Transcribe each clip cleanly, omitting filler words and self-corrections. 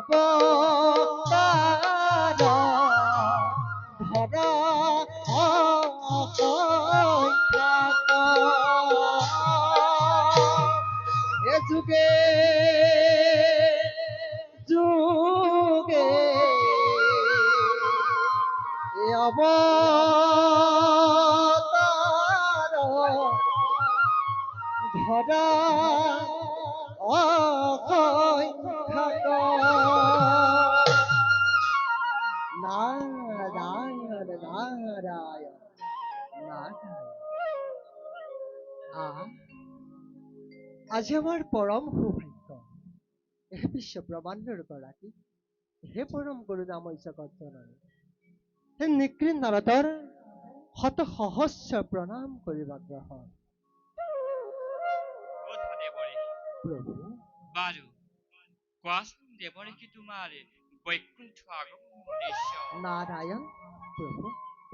অবতার ধরা এ যুগে যুগে এ অবতার ধরা নারায়ণ নারায়ণ নারায়ণ। আজি আমার পরম সৌভাগ্য হে বিশ্ব ব্রহ্মাণ্ডৰ গৰাকী হে পৰম গুৰুনাময় জগত জননী হে নিকৃণ নাৰদৰ শত সহস্ৰ প্ৰণাম কৰিবা গ্ৰহণ। প্রভু বারু কোয়াসন দেবরে কি তোমার বৈকুণ্ঠ আগমন উদ্দেশ্য? নারায়ণ প্রভু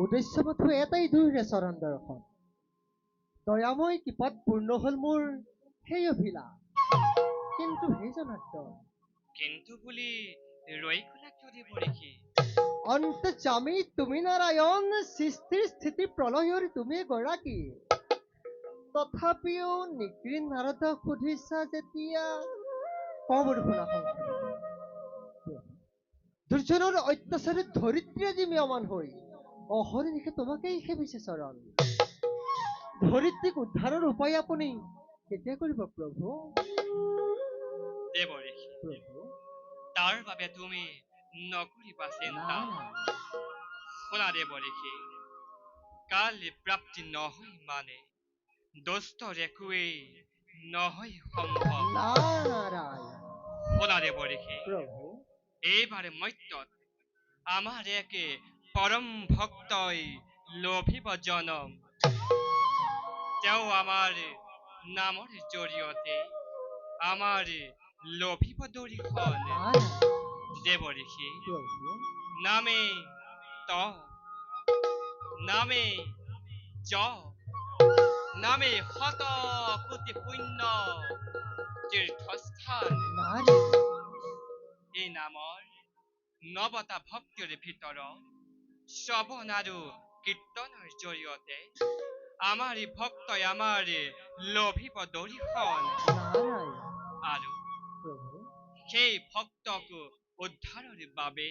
উদ্দেশ্য মাথো এটাই দুইৰে চৰণ দৰ্শন দয়াময় কৃপাত পূৰ্ণ হল মোৰ সেই অভিলাষ কিন্তু হে জনাৰ্দন কিন্তু বুলি ৰৈ গলা কিয় দেবরেখি? অন্তৰ্যামী তুমি নাৰায়ণ সৃষ্টিৰ স্থিতি প্ৰলয়ৰ তুমি গৰাকী তথাপিও নিকৃণ নাৰদক সুধিছা যেতিয়া কবৰ শুনা দুৰ্জনৰ অত্যাচাৰীত ধৰিত্ৰী আজি ম্ৰিয়মান হৈ অহৰ্নিশে তোমাকেই সেবিছে চৰণ ধৰিত্ৰীক উদ্ধাৰৰ উপায় আপুনি কেতিয়া কৰিব প্ৰভু? দেবরেখি প্ৰভু তাৰ বাবে তুমি নকৰিবা চিন্তা। শুনা দেবরেখি কাল প্ৰাপ্তি নহয় মানে দুষ্টৰ একোৱেই নহয় সম্ভৱ। নাৰায়ণ শুনা দেবরেখি প্ৰভু এইবাৰ মৰ্ত্যত আমাৰ একে পৰম ভক্তই লোভিব জনম তেওঁ আমাৰ নামৰ জৰিয়তে আমাৰ লোভিব দৰিখন দেবরেখি প্ৰভু নামে ত নামে জ নামে শত কোটি পুণ্য তীৰ্থস্থান এই নামৰ নৱতা ভক্তিৰ ভিতৰত শ্ৰৱণ আৰু কীৰ্তনৰ জৰিয়তে আমাৰ ভক্তই আমাৰ লোভিব দৰিখন নাৰায়ণ আৰু প্ৰভু সেই ভক্তক উদ্ধাৰৰ বাবে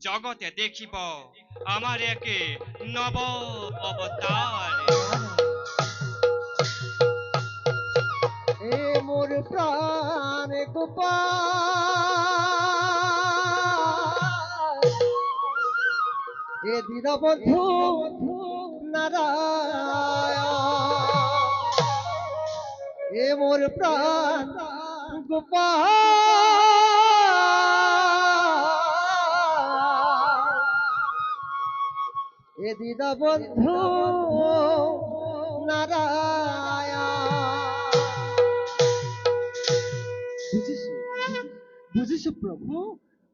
জগতে দেখিব আমাৰ একে নৱ অৱতাৰ। এ মোর প্রাণ গোপাল এ দীনবন্ধু নারায়ণ এ মোর প্রাণ গোপাল এ দীনবন্ধু নারায়ণ। বুঝিছো প্রভু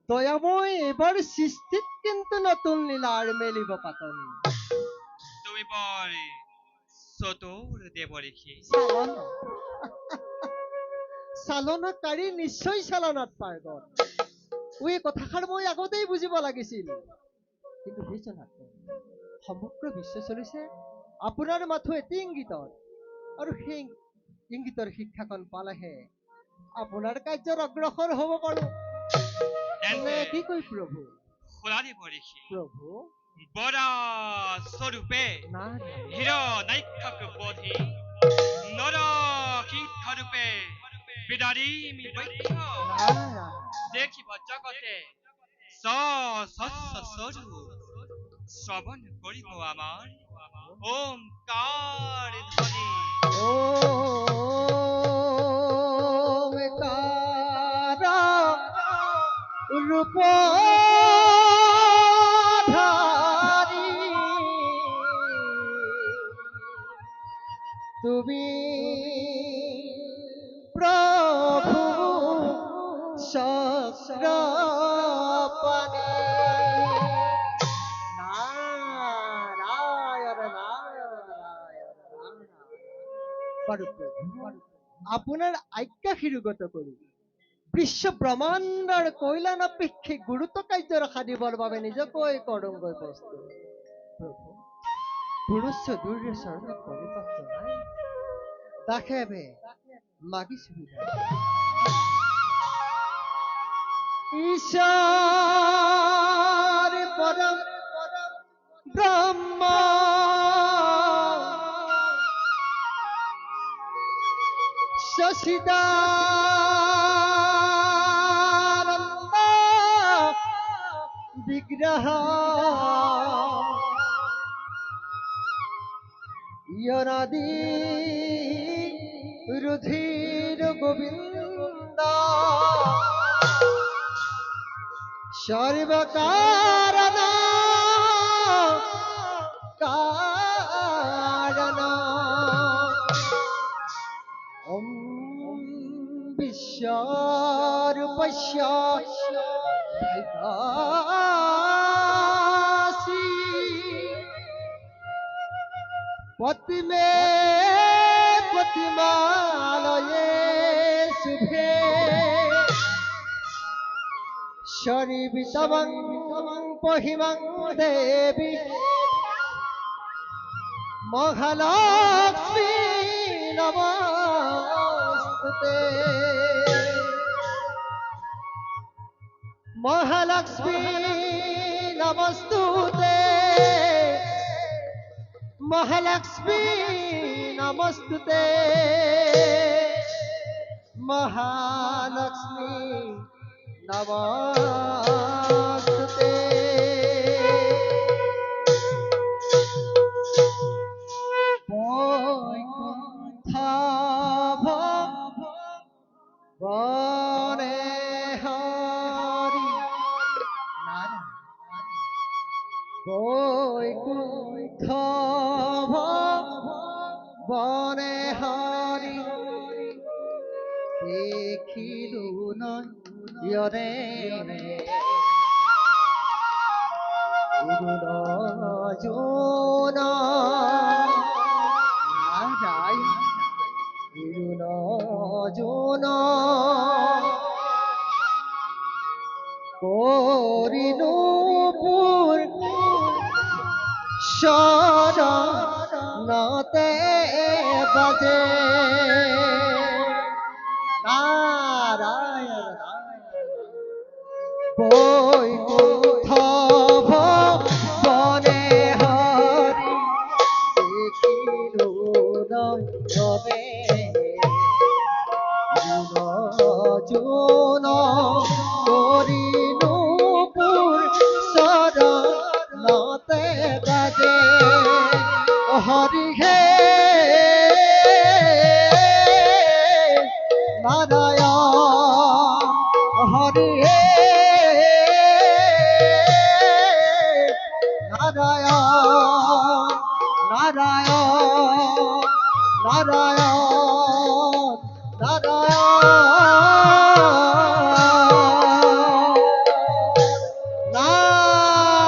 দয়াময় এবার সৃষ্টিত কিন্তু নতুন লীলাৰ মেলিব পাতনি তুমি বৰ চতুৰ দেবরেখি চালনাকাৰী নিশ্চয় চালনাত পাৰ্গত এই কথাষাৰ মই আগতেই বুজিব লাগিছিল কিন্তু সমগ্ৰ বিশ্ব চলিছে আপোনাৰ মাথো এটি ইংগিতত আৰু সেই ইংগিতৰ শিক্ষাখন পালেহে আপোনাৰ কাৰ্যৰ অগ্ৰসৰ হ'ব পাৰো নে কি কয় প্ৰভু? শুনা দেবরেখি প্ৰভু বৰা স্বৰূপে হিৰণ্যাক্ষক বধি নৰসিংহ ৰূপে বিদাৰিমি বৈক্ষ দেখিব জগতে স্বস্বস্বৰূপ শ্ৰৱণ কৰিব আমাৰ ওমকাৰ ধ্বনি। ওমকাৰ রূপ তুমি প্রভু সক্রপানি নারায়ণ নারায়ণ আপোনাৰ আজ্ঞা শিৰোগত কৰি বিশ্ব ব্ৰহ্মাণ্ডৰ কল্যাণাপেক্ষিক গুৰুত্ব কাৰ্য ৰখা দিবৰ বাবে নিজকৈ কৰংগৈ প্ৰস্তুত। প্ৰভু পুৰুষ দূৰ্য চৰণত পৰিপাক জনাই দাসেবে মাগিছো ঈশ্বৰ পৰম ব্ৰহ্ম সচিদানন্দ বিগ্রহ ইয়নাদি রুধির গোবিন্দ সর্বকারণ কারণ ওম বিশ্বরূপস্য ভৈভাসি পতিমে পতিমালয়ে শুভে শরীবিতমং পহিমং দেবী মহালক্ষ্মী নমস্তুতে মহালক্ষ্মী নমস্তুতে মহালক্ষ্মী নমস্তুতে মহালক্ষ্মী নমস্তুতে বৈকুণ্ঠ ভবনে হরি বৈকুণ্ঠ ভবনে হরি দেখিলু নয়নে জোন জোন করিনুপুর শরণতে বাজে নারায়ণ বৈকুণ্ঠ ভবনে হরি দেখিলু নয়নে জুন করিনুপুর শরণতে বাজে হরি হে নারায়ণ হরি হে নারায়ণ নারায়ণ নারায়ণ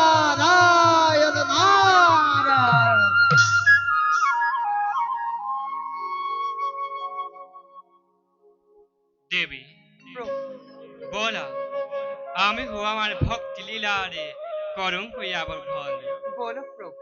নারায়ণ নারায়ণ। দেবী বলা আমি হো আমার ভক্তি লীলারে করুং হইয়া আবর্ভন। বলো প্রভু।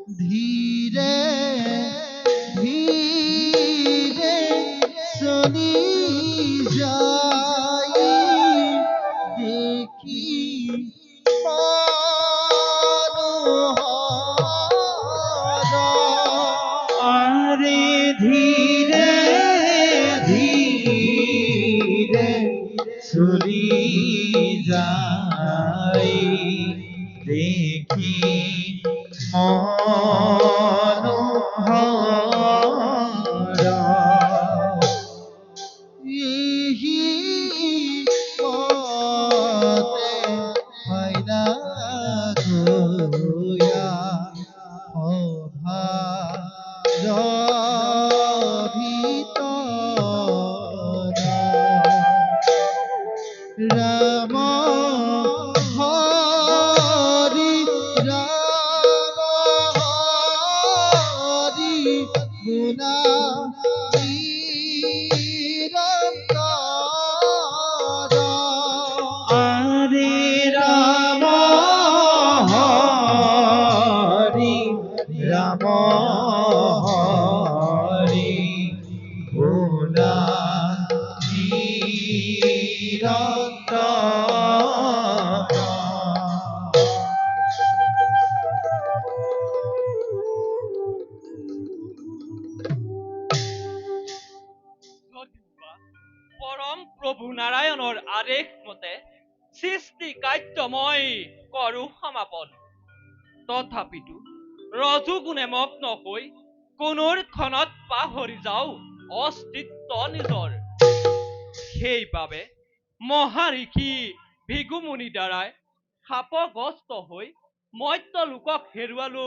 ধীরে ধীরে চলি যাই দেখি আরে ধীরে ধীরে চলি যাই দেখি মনোহরা ইহি পথে হইনা ধুয়া অভার ভিতরা রাম হরি রাম হরি গুনা আরে রাম হরি রাম হরি গুনা যদিওবা পৰম প্ৰভু নাৰায়ণৰ আদেশ মতে সৃষ্টি কাৰ্য মই কৰো সমাপন, তথাপিতো ৰজোগুণে মগ্ন হৈ কোনোৰ ক্ষণত পাহৰি যাওঁ অস্তিত্ব নিজৰ। সেইবাবে মহাঋষি ভৃগুমুনিৰ দ্বাৰাই শাপগ্ৰস্ত হৈ মৰ্ত্য লোকক হেৰুৱালো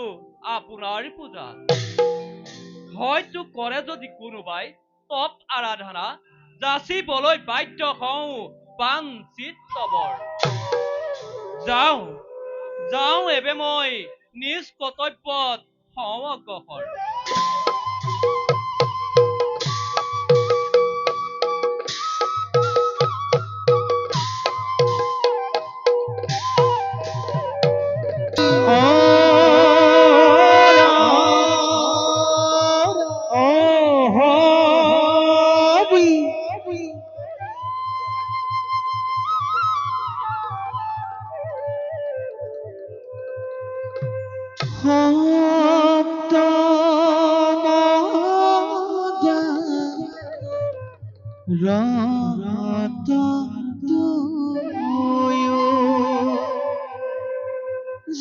আপোনাৰ পূজা। হয়তো কৰে যদি কোনোবাই তপ আৰাধনা, যাচিবলৈ বাধ্য হওঁ বাঞ্ছিত তবৰ। যাওঁ যাওঁ এবে মই নিজ কৰ্তব্যত হওঁ অগ্ৰসৰ। রাত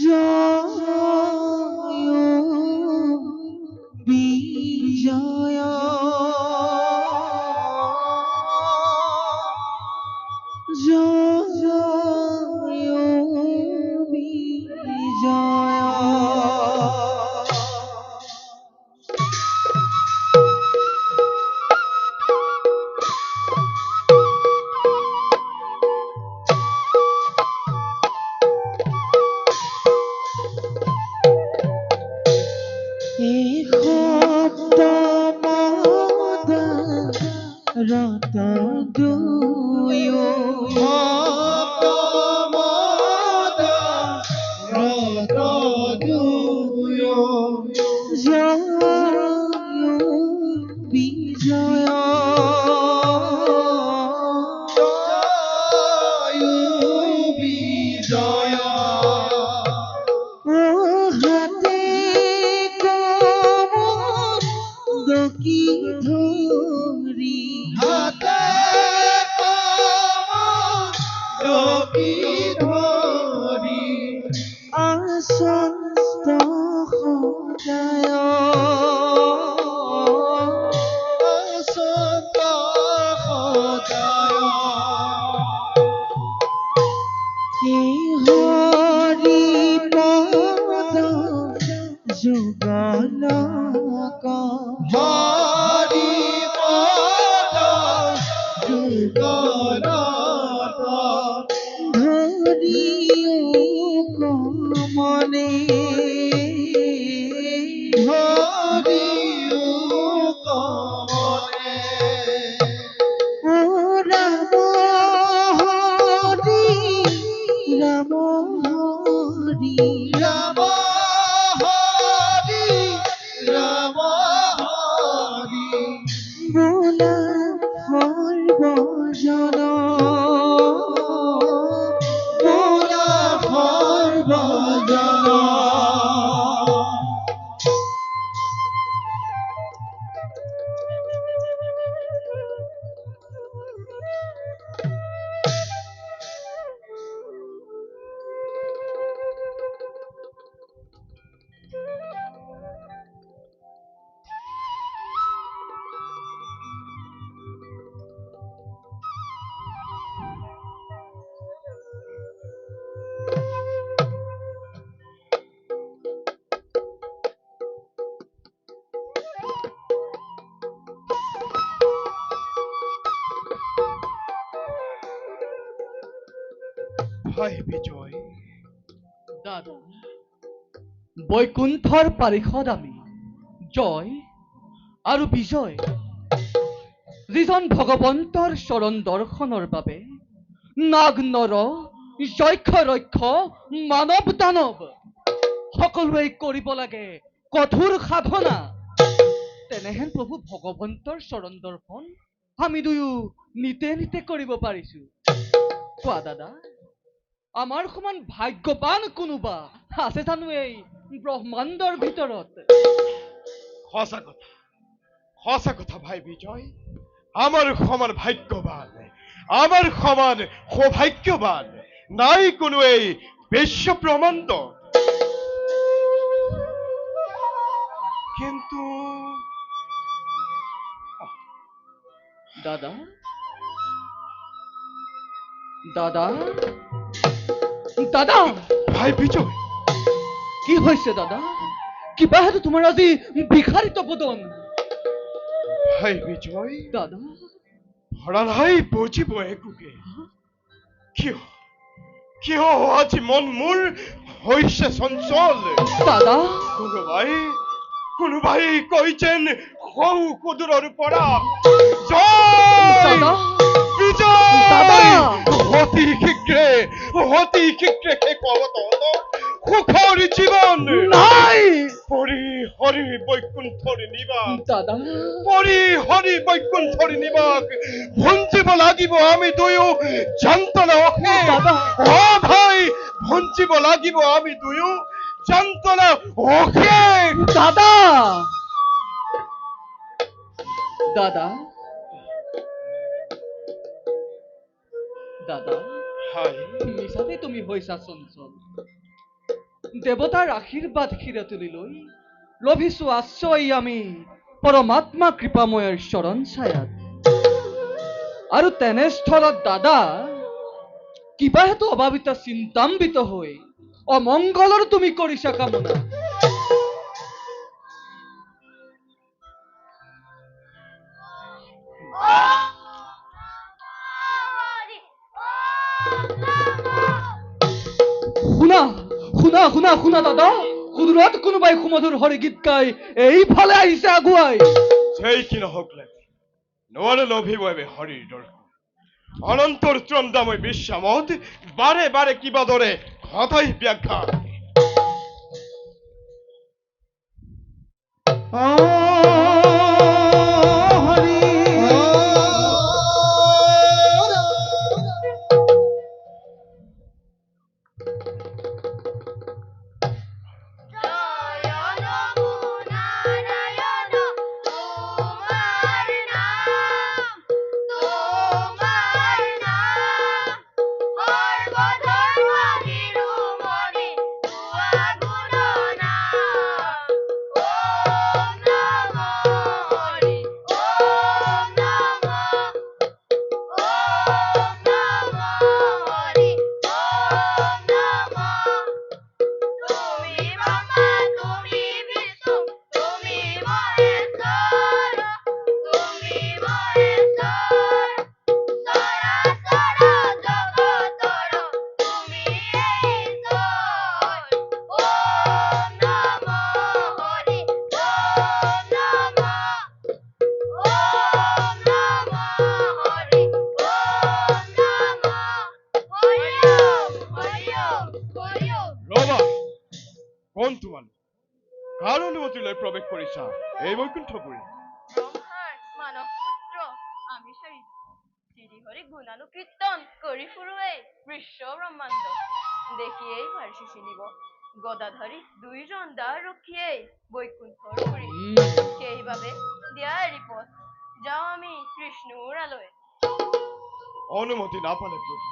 জয় বিজয় জয় বিজয় রত দুয়ো রত দুয়ো জয় বিজয় জয় বিজয় হাতে দকি ধরি হাতে দকি ধরি আসন্ত সদায় আসন্ত সদায় হরি পদ যুগল হরি পদ যুগল ধরিও কমনে ধরিও কমনে ও রাম হরি রাম হরি রাম হরি হায় বিজয়, দাদা বৈকুণ্ঠৰ পাৰিষদ আমি জয় আৰু বিজয়, যিজন ভগৱন্তৰ চৰণ দৰ্শনৰ বাবে নাগ নৰ যক্ষ ৰক্ষ মানৱ দানৱ সকলোৱে কৰিব লাগে কঠোৰ সাধনা। তেনেহেন প্ৰভু ভগৱন্তৰ চৰণ দৰ্শন আমি দুয়ো নিতে নিতে কৰিব পাৰিছো। কোৱা দাদা, আমাৰ সমান ভাগ্যৱান কোনোবা আছে জানো এই ব্ৰহ্মাণ্ডৰ ভিতৰত? সঁচা কথা ভাই বিজয়, আমার সমান ভাগ্যবান, আমার সমান সৌভাগ্যবান নাই কোনো এই বিশ্ব ব্রহ্মাণ্ড। কিন্তু দাদা দাদা দাদা ভাই বিজয়, কি হৈছে দাদা? কিবা হেতু তোমাৰ আজি বিখাৰিত বদন। ভাই বিজয়, দাদা ভরা নাই বুঝিব একোকে। কিয় কিয় আজি মন মোৰ হৈছে চঞ্চল। দাদা কোনোবাই কয় যেন সৌ সুদূৰৰ পৰা জয় দাদা বিজয় দাদা! অতি শীঘ্ৰে শেষ হ'ব তহঁতৰ সুখৰ জীৱন। নাই পৰি হৰি বৈকুণ্ঠৰ নিবাস, দাদা পৰি হৰি বৈকুণ্ঠৰ নিবাস ভঞ্জিব লাগিব আমি দুয়ো যন্ত্ৰণা অশেষ। দাদা! অ ভাই, ভঞ্জিব লাগিব আমি দুয়ো যন্ত্ৰণা অশেষ। দাদা দাদা দাদা হাই মিছাতে তুমি হৈছা চঞ্চল। দেৱতাৰ আশীৰ্বাদ শিৰে তুলি লৈ লভিছো আশ্ৰয় আমি পৰমাত্মা কৃপাময়ৰ চৰণ ছায়াত। আৰু তেনেস্থলত দাদা কিবা হেতু অভাৱিত চিন্তাম্বিত হৈ অমংগলৰ তুমি কৰিছা কামনা। শুনা শুনা শুনা শুনা দাদা, সুদূৰত কোনোবাই সুমধুৰ হৰি গীত গাই এইফালে আহিছে আগুৱাই। সেই কি নহওক লাগে, নোৱাৰে লভিব এবে হৰিৰ দৰ্শন। অনন্তৰ চন্দাময় বিশ্বামত বাৰে বাৰে কিবা দৰে সদায় ব্যাখ্যা। হরি ৰবা, কোন তোমালোক? কাৰ অনুমতি লৈ প্ৰৱেশ কৰিছা এই বৈকুণ্ঠপুৰী? ব্রহ্মার মানব পুত্র আমি চারিজন শ্রীহরি গুণানুকীর্তন করি ফুরুয়ে বিশ্ব ব্রহ্মাণ্ড দেখিয়েই ভার্ষি শিলিব গদাধারী দুইজন দ্বার রক্ষিয়ে বৈকুণ্ঠর পুরী সেইভাবে দিয়ারি পথ যাও আমি কৃষ্ণৰ আলয়ে। অনুমতি নাপালে প্ৰভু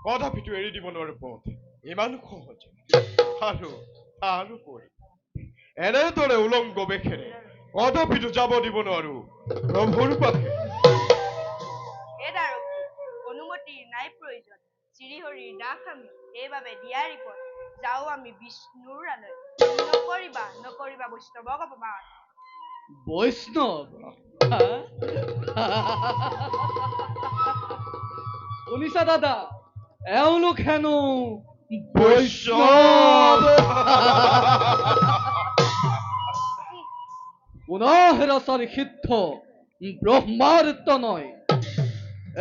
কদাপিতো এৰি দিব নোৱাৰো পথ ইমান সহজে। আৰু তাৰোপৰি এনেদৰে উলংগ বেখেৰে কদাপিতো যাব দিব নোৱাৰো প্ৰভুৰ পাশে। এদারক্ষী অনুমতি নাই প্রয়োজন শ্রীহরির ডাক আমি এইভাবে দিয়ারি পথ যাও আমি বিষ্ণুর আলয়। নকরিবা বৈষ্ণৱক অপমান। বৈষ্ণৱ শুনিছা দাদা, এওঁলোক হেনো বৈষ্ণৱ গুণহেৰাচাৰী সিদ্ধ ব্ৰহ্মাৰ তনয়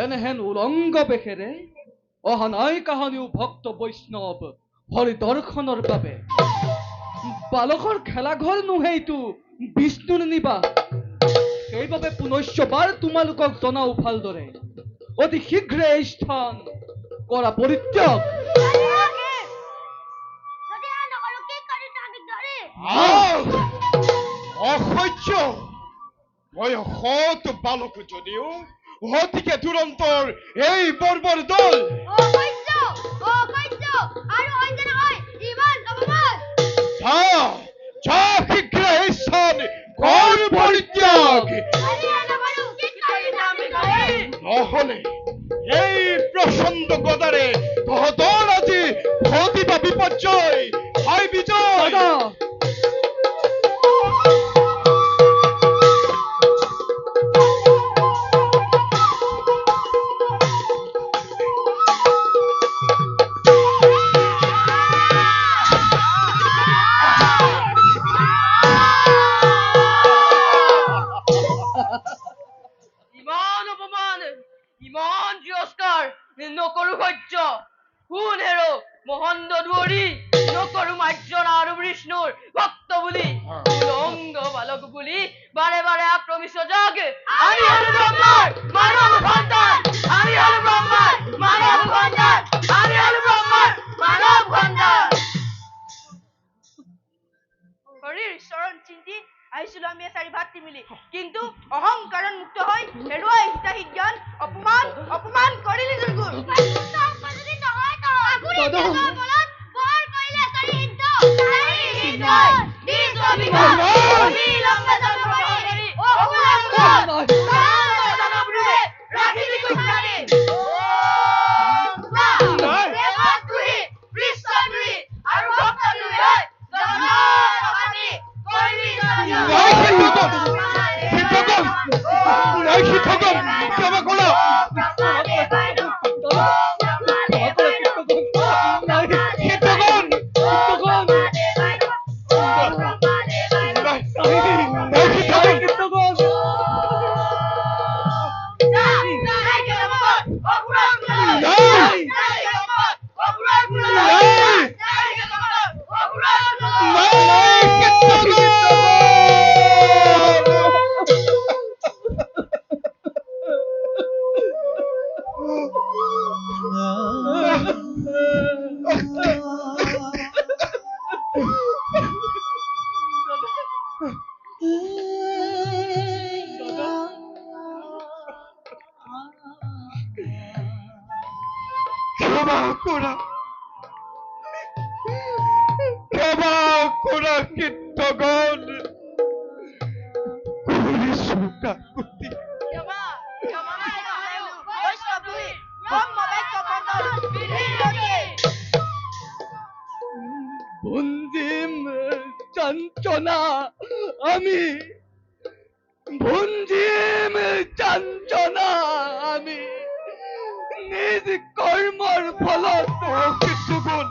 এনেহেন উলংগ বেশেৰে অহা নাই কাহানিও ভক্ত বৈষ্ণৱ হৰি দৰ্শনৰ বাবে। বালকৰ খেলাঘৰ নোহেইটো বিষ্ণুৰ নিবাস। সেইবাবে পুনশ্চবাৰ তোমালোকক জনাও ভালদৰে, অতি শীঘ্ৰে এই স্থান কৰা পৰিত্যাগ। অসহ্য! মই সৎ বালক যদিও অতিকে দুৰন্তৰ এই বৰ্বৰ দল। যা শীঘ্ৰে এই স্থান কৰ পৰিত্যাগ, নহলে এই প্ৰচণ্ড গদাৰে তহঁতৰ আজি ঘটিবা বিপৰ্যয়। হাই বিজয়! দাদা, ইমান অপমান, ইমান তিৰস্কাৰ নকৰো সহ্য। কোন হেৰো মহন্ত দুৱৰী, নকৰো মাৰ্জনা আৰু বিষ্ণুৰ ভক্ত বুলি উলংগ বালক বুলি বাৰে বাৰে আক্ৰমিত যাক। আমি হলো ব্ৰহ্মাৰ মানৱ সন্তান, আমি হলো ব্ৰহ্মাৰ মানৱ সন্তান, আমি হলো ব্ৰহ্মাৰ মানৱ সন্তান। হৰিৰ চৰণ চিন্তি আহিছিলো আমি এচাৰি ভাতৃ মিলি, কিন্তু অহংকাৰণ মুক্ত হৈ হেৰুৱাই হিতাহিত জ্ঞান অপমান অপমান কৰিলি দুৰ্গুণ। ক্ষমা কৰা। ক্ষমা কৰা, ক্ষমা কৰা কীৰ্তগণ। কৰিছো কাকুতি। ভঞ্জিম চাঞ্চনা আমি, ভঞ্জিম চাঞ্চনা আমি নিজ কৰ্মৰ ফলত কীৰ্তগণ,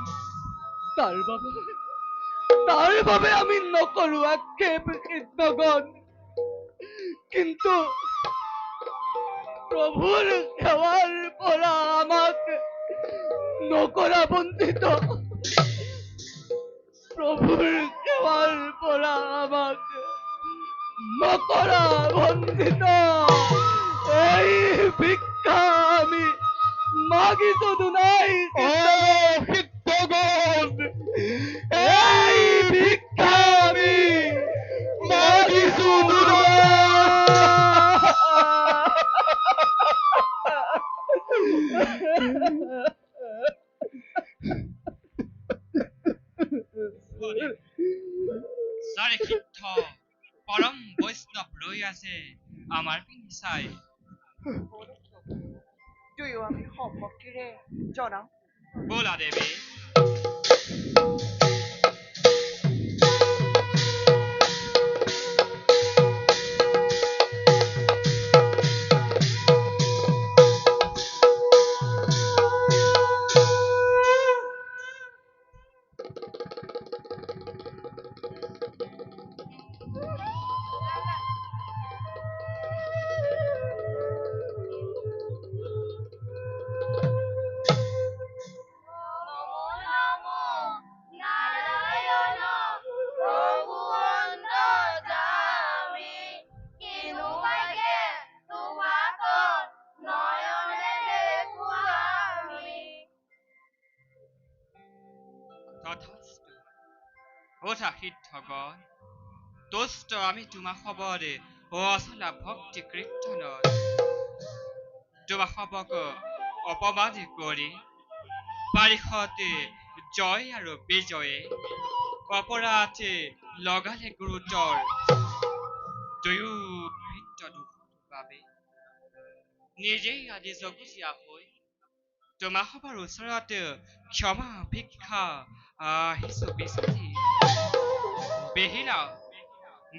তাৰ বাবে আমি নকৰো আক্ষেপ কীৰ্তগণ, কিন্তু প্ৰভুৰ সেৱাৰ পৰা আমাক নকৰা বঞ্চিত, প্ৰভুৰ সেৱাৰ পৰা আমাক নকৰা বঞ্চিত এই ভিক্ষা আমি মাগিছো দুনাই। কীৰ্তগণ, এই ভিক্ষা আমি মাগিছো যাৰে সিদ্ধ পৰম বৈষ্ণৱ ৰৈ আছে আমাৰ পিনে চাই। দুয়ো আমি সম্মুখেৰে জনাম। বলা দেৱী। ওঠা সিদ্ধগণ তুষ্ট আমি তোমা খবরে অচলা ভক্তি কীৰ্তনত তোমা খবক অপবাদ কৰি পাৰিষতে জয় আৰু বিজয়ে অপৰাধে লগালে গুৰুতৰ দুয়ো ভিত্ত দুখৰ বাবে নিজেই আজি জগতীয়া হৈ তোমা সবাৰ ওচৰত ক্ষমা ভিক্ষা আহিছো বিচাৰি বেহিলা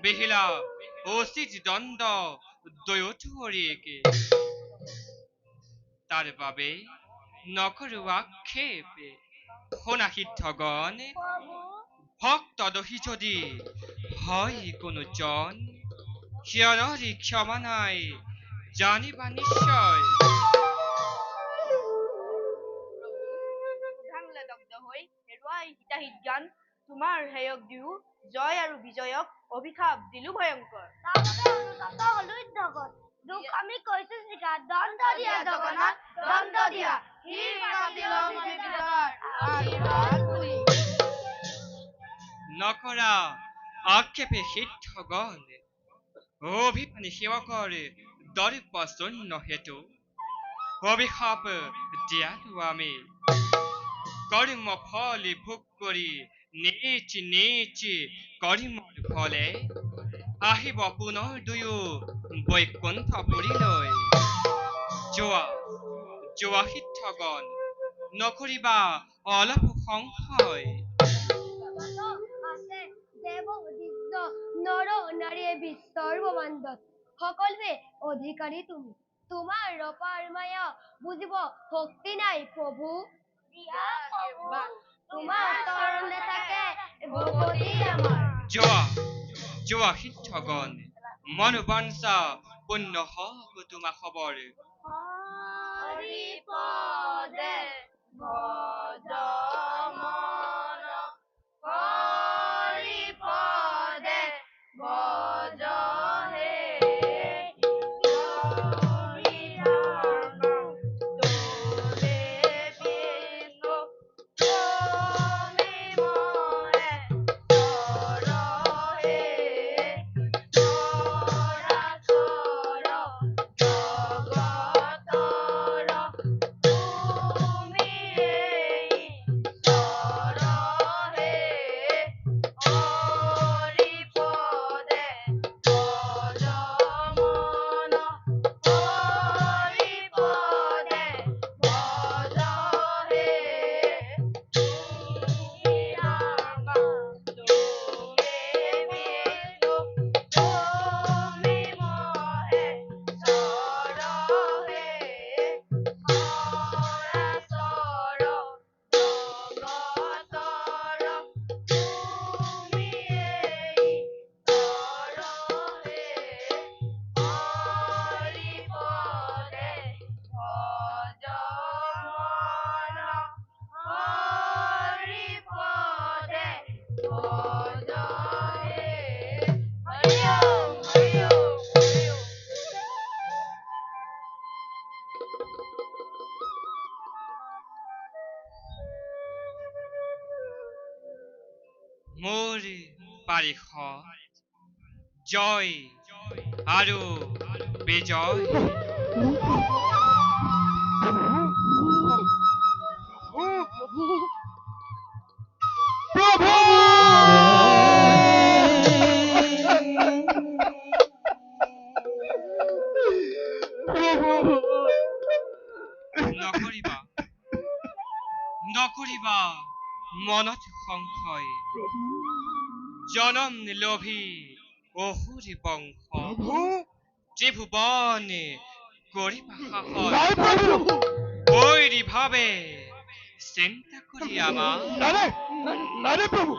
বেহিলা উচিত দণ্ড দুয়োটো হৰিকে তাৰ বাবে নকৰো আক্ষেপে শুনা সিদ্ধগণ ভক্ত দোষী যদি হয় কোনো জন সিয়ৰৰি ক্ষমা নাই জানিবা নিশ্চয় উধাংলে দগ্ধ হৈ হেৰুৱাই হিতাহিত জ্ঞান তোমাৰ হেয়ক দিও জয় আৰু বিজয়ক অভিশাপ দিলো ভয়ংকৰ দুখ আমি কৈছো স্বীকাৰ দণ্ড দিয়া জগন্নাথ দণ্ড দিয়া নকৰা আক্ষেপে সিদ্ধগণ অভিমানী সেৱকৰ দৰ্প শূন্য হেতু অভিশাপ দিয়ালো আমি কৰ্ম ফল ভোগ কৰি নেচি নেচি কৰ্মৰ ফলে আহিব পুনৰ দুয়ো বৈকুণ্ঠপুৰীলৈ যোৱা যোৱা সিদ্ধগণ নকৰিবা অলপ সংশয় আছে দেৱ দিব্য নৰ নাৰীয়ে বিশ্বৰ ব্ৰহ্মাণ্ডত সকলোৱে অধিকাৰী তুমি তোমাৰ ৰূপৰ মায়া বুজিব শক্তি নাই প্ৰভু তোমাৰ চৰণে থাকে ভগৱতী আমাৰ যোৱা যোৱা সিদ্ধগণ মনোবাঞ্ছা পুণ্য হওক তোমা খবৰ হৰি পদে ভজ মন হৰি পদে ভজ হে হৰি নাম তোৰে বিষ্ণু তুমি মহে হে চৰাচৰ জগতৰ তুমি চৰহে হৰি পদে ভজ মন হৰি পদে ভজ হে ৰাম তুমি বিষ্ণু তুমি মহে চৰহে চৰাচৰ জগতৰ তুমি চৰহে হৰি পদে ভজ মন হৰি পদে ভজ হে হৰি ওম হৰি ওম হৰি ওম মোৰ পাৰিষদ জয় আৰু বিজয় নকৰিবা নকৰিবা মনত সংশয় জনম লোভী অসুৰি বংশ ত্ৰিভুৱন কৰিবা সাহস বৈৰী ভাৱে চিন্তা কৰি আমাৰ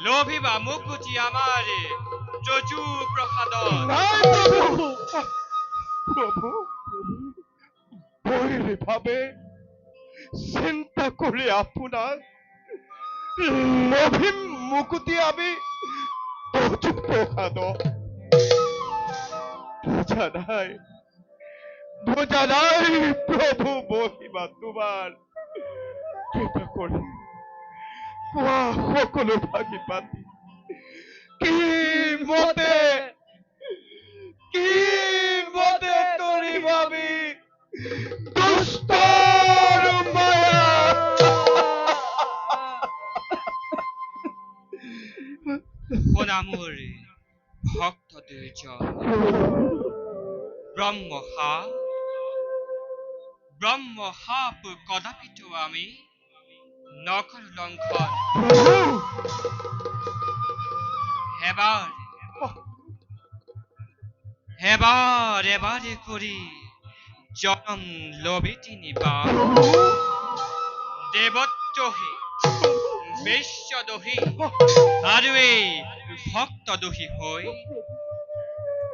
লোভিবা মুকুতি আমাৰ যজু প্ৰসাদত প্ৰভু বৈৰী ভাৱে চিন্তা কৰি আপোনাক লভিম মুকুতি আমি তজু প্ৰসাদ বুজা নাই প্ৰভু মহিমা তোমাৰ কৃপা কৰি কোৱা সকলো ভাগি পাতি কি মতে কি মতে করিম আমি দুষ্টর মায়া সোনামুর ভক্ত দুইজন ব্রহ্মহাপ কদাপিতো আমি নকর লঙ্ঘন এবারে করি জনম লবিটি নিবান দেবত্বহি বিশ্বদোহী আৰু এই ভক্ত দোষী হৈ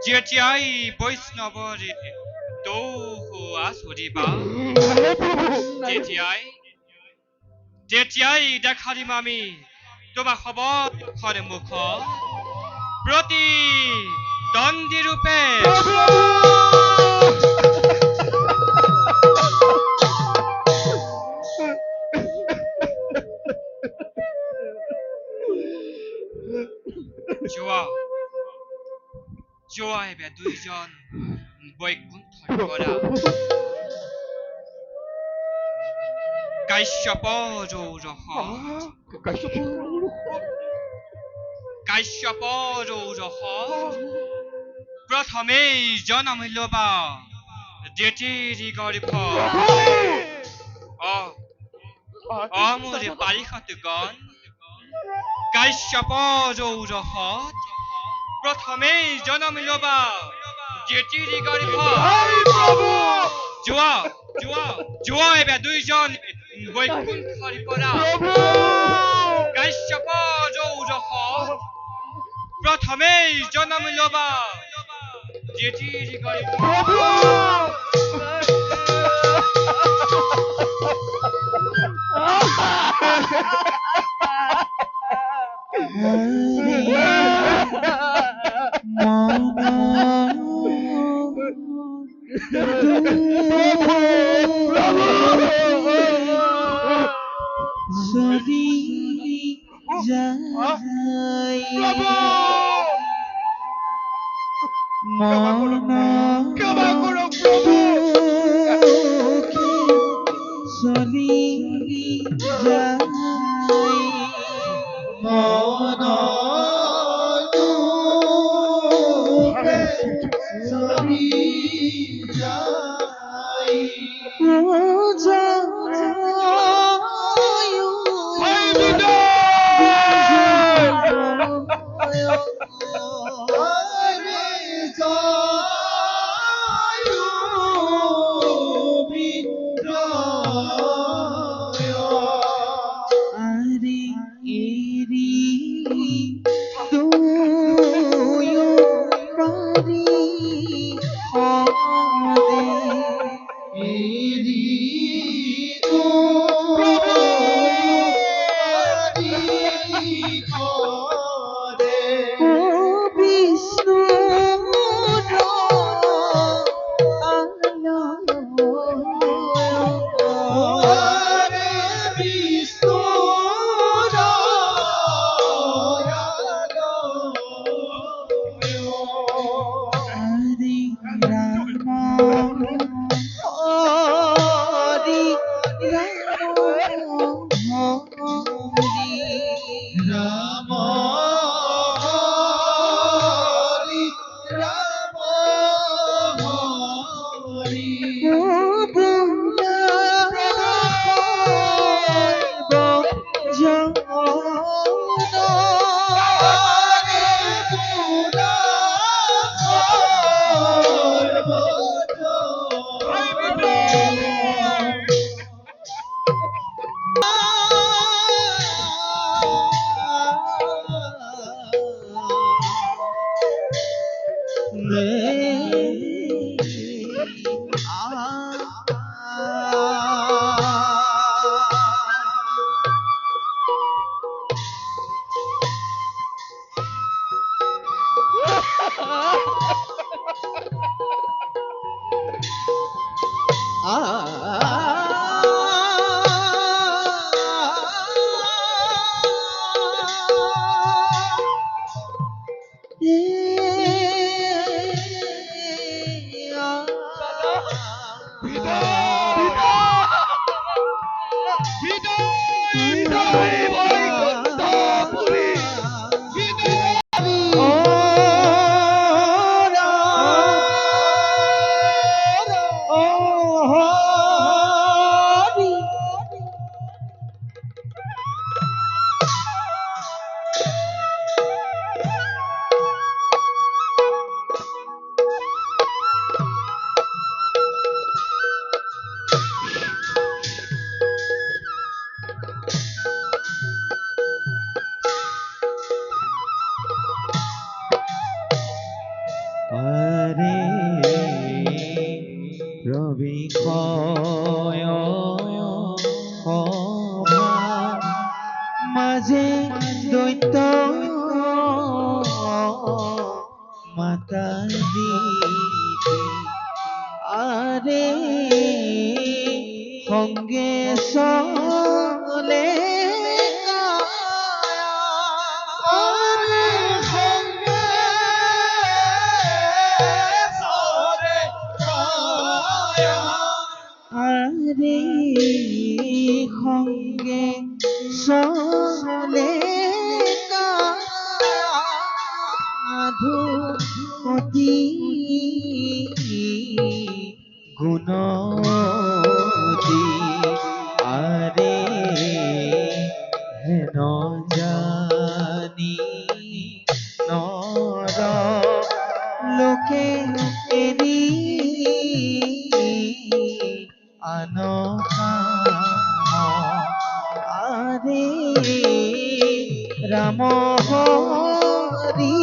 যেতিয়াই বৈষ্ণৱৰ দোষ আচৰিবা তেতিয়াই দেখা দিম আমি তোমাক সবখন মুখ প্ৰতি দণ্ডী ৰূপে যোৱা এবে দুইজন বৈকুণ্ঠৰ পৰা কাশ্যপৰ প্ৰথমেই জনম লবা দেতিৰি গৰ্ভ অমোৰ পাৰিষদগণ কাশ্যপৰ প্ৰথমেই জনম লবা দেতিৰি গৰ্ভ যোৱা এবে দুইজন বৈকুণ্ঠৰ পৰা কাশ্যপৰ প্ৰথমেই জনম লবা দেতিৰি গৰ্ভ সরি যাই ক্ষমা করো প্রভু সরি যাই মন সরি যাই মাতা দিদি আরে সঙ্গে চলে আরে সঙ্গে চলে আরে সঙ্গে চলে সাধুমতি গুণতি আরে হেন জানি নর লোকে এরি আন আরে রাম হরি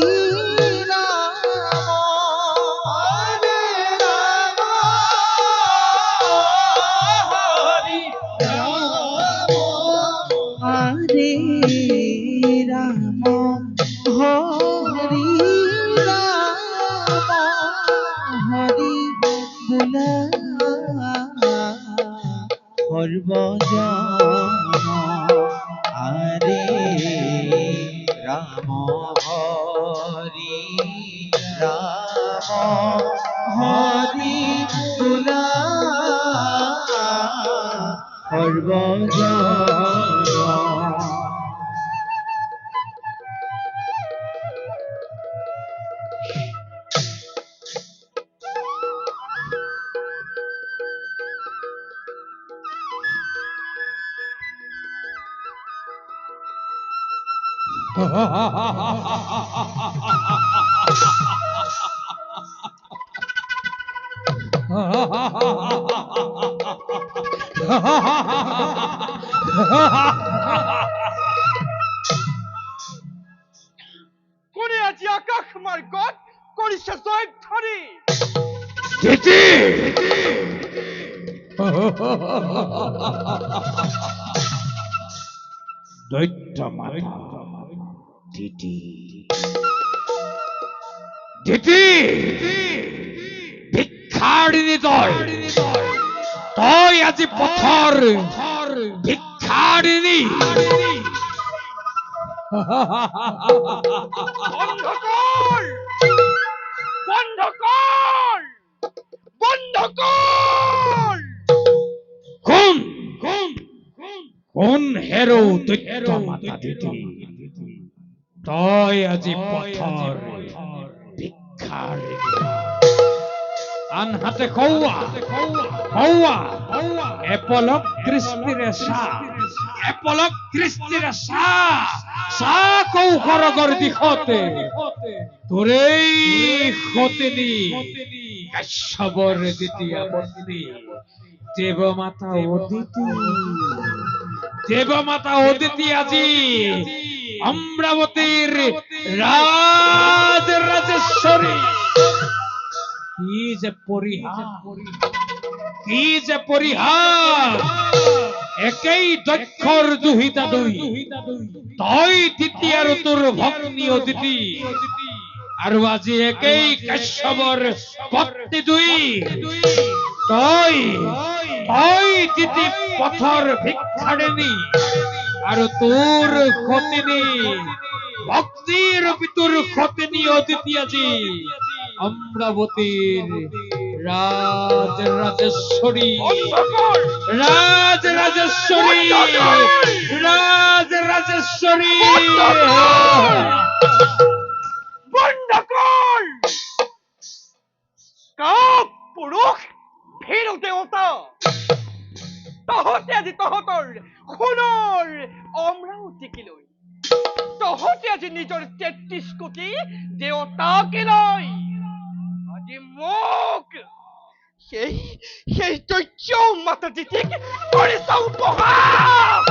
হরে রাম হরি রাম হরি বুলা সর্বজন আরে রাম হরি রাম হরি বুলা সর্বজন কোনে আজি আকাশ মাৰ্গত কৰিছে জয়ধ্বনি দৈত্য মাতা দিতি দিতি ভিক্ষাৰিণী তই আজি পথৰ ভিক্ষাৰিণী বন্ধ কৰ বন্ধ কৰ বন্ধ কৰ কোন কোন কোন হেৰো দৈত্য মাতা দিতি তই আজি পথৰ ভিক্ষাৰিণী আনহাতে কৌৱা কৌৱা এপলক দৃষ্টিৰে এপলক দৃষ্টিৰে চা কৌশৰগৰ দিশতে তোৰেই সতিনী কাশ্যপৰ দ্বিতীয়া পত্নী দেৱমাতা অদিতি আজি অমৰাৱতীৰ ৰাজেশ্বৰী কি যে পৰিহাস একেই দক্ষৰ দুহিতা দুই তই দিতি আৰু তোৰ ভগ্নী অদিতি আৰু আজি একেই কাশ্যপৰ পত্নী দুই তই দিতি পথৰ ভিক্ষাৰিণী আৰু তোৰ সতিনী ভক্তিৰ পিতুৰ সতিনী অদিতি আজি অমৰাৱতীৰ ৰাজেশ্বৰী বন্ধ কৰ কাপ পুৰুষ ভীৰু দেৱতা তহঁতে আজি তহঁতৰ সোণৰ অমৰাৱতীকে লৈ তহঁতে আজি নিজৰ ৩৩ কোটি দেৱতাকে লৈ আজি মোক সেই দৈত্য মাতা দিতিক কৰিছ উপহাস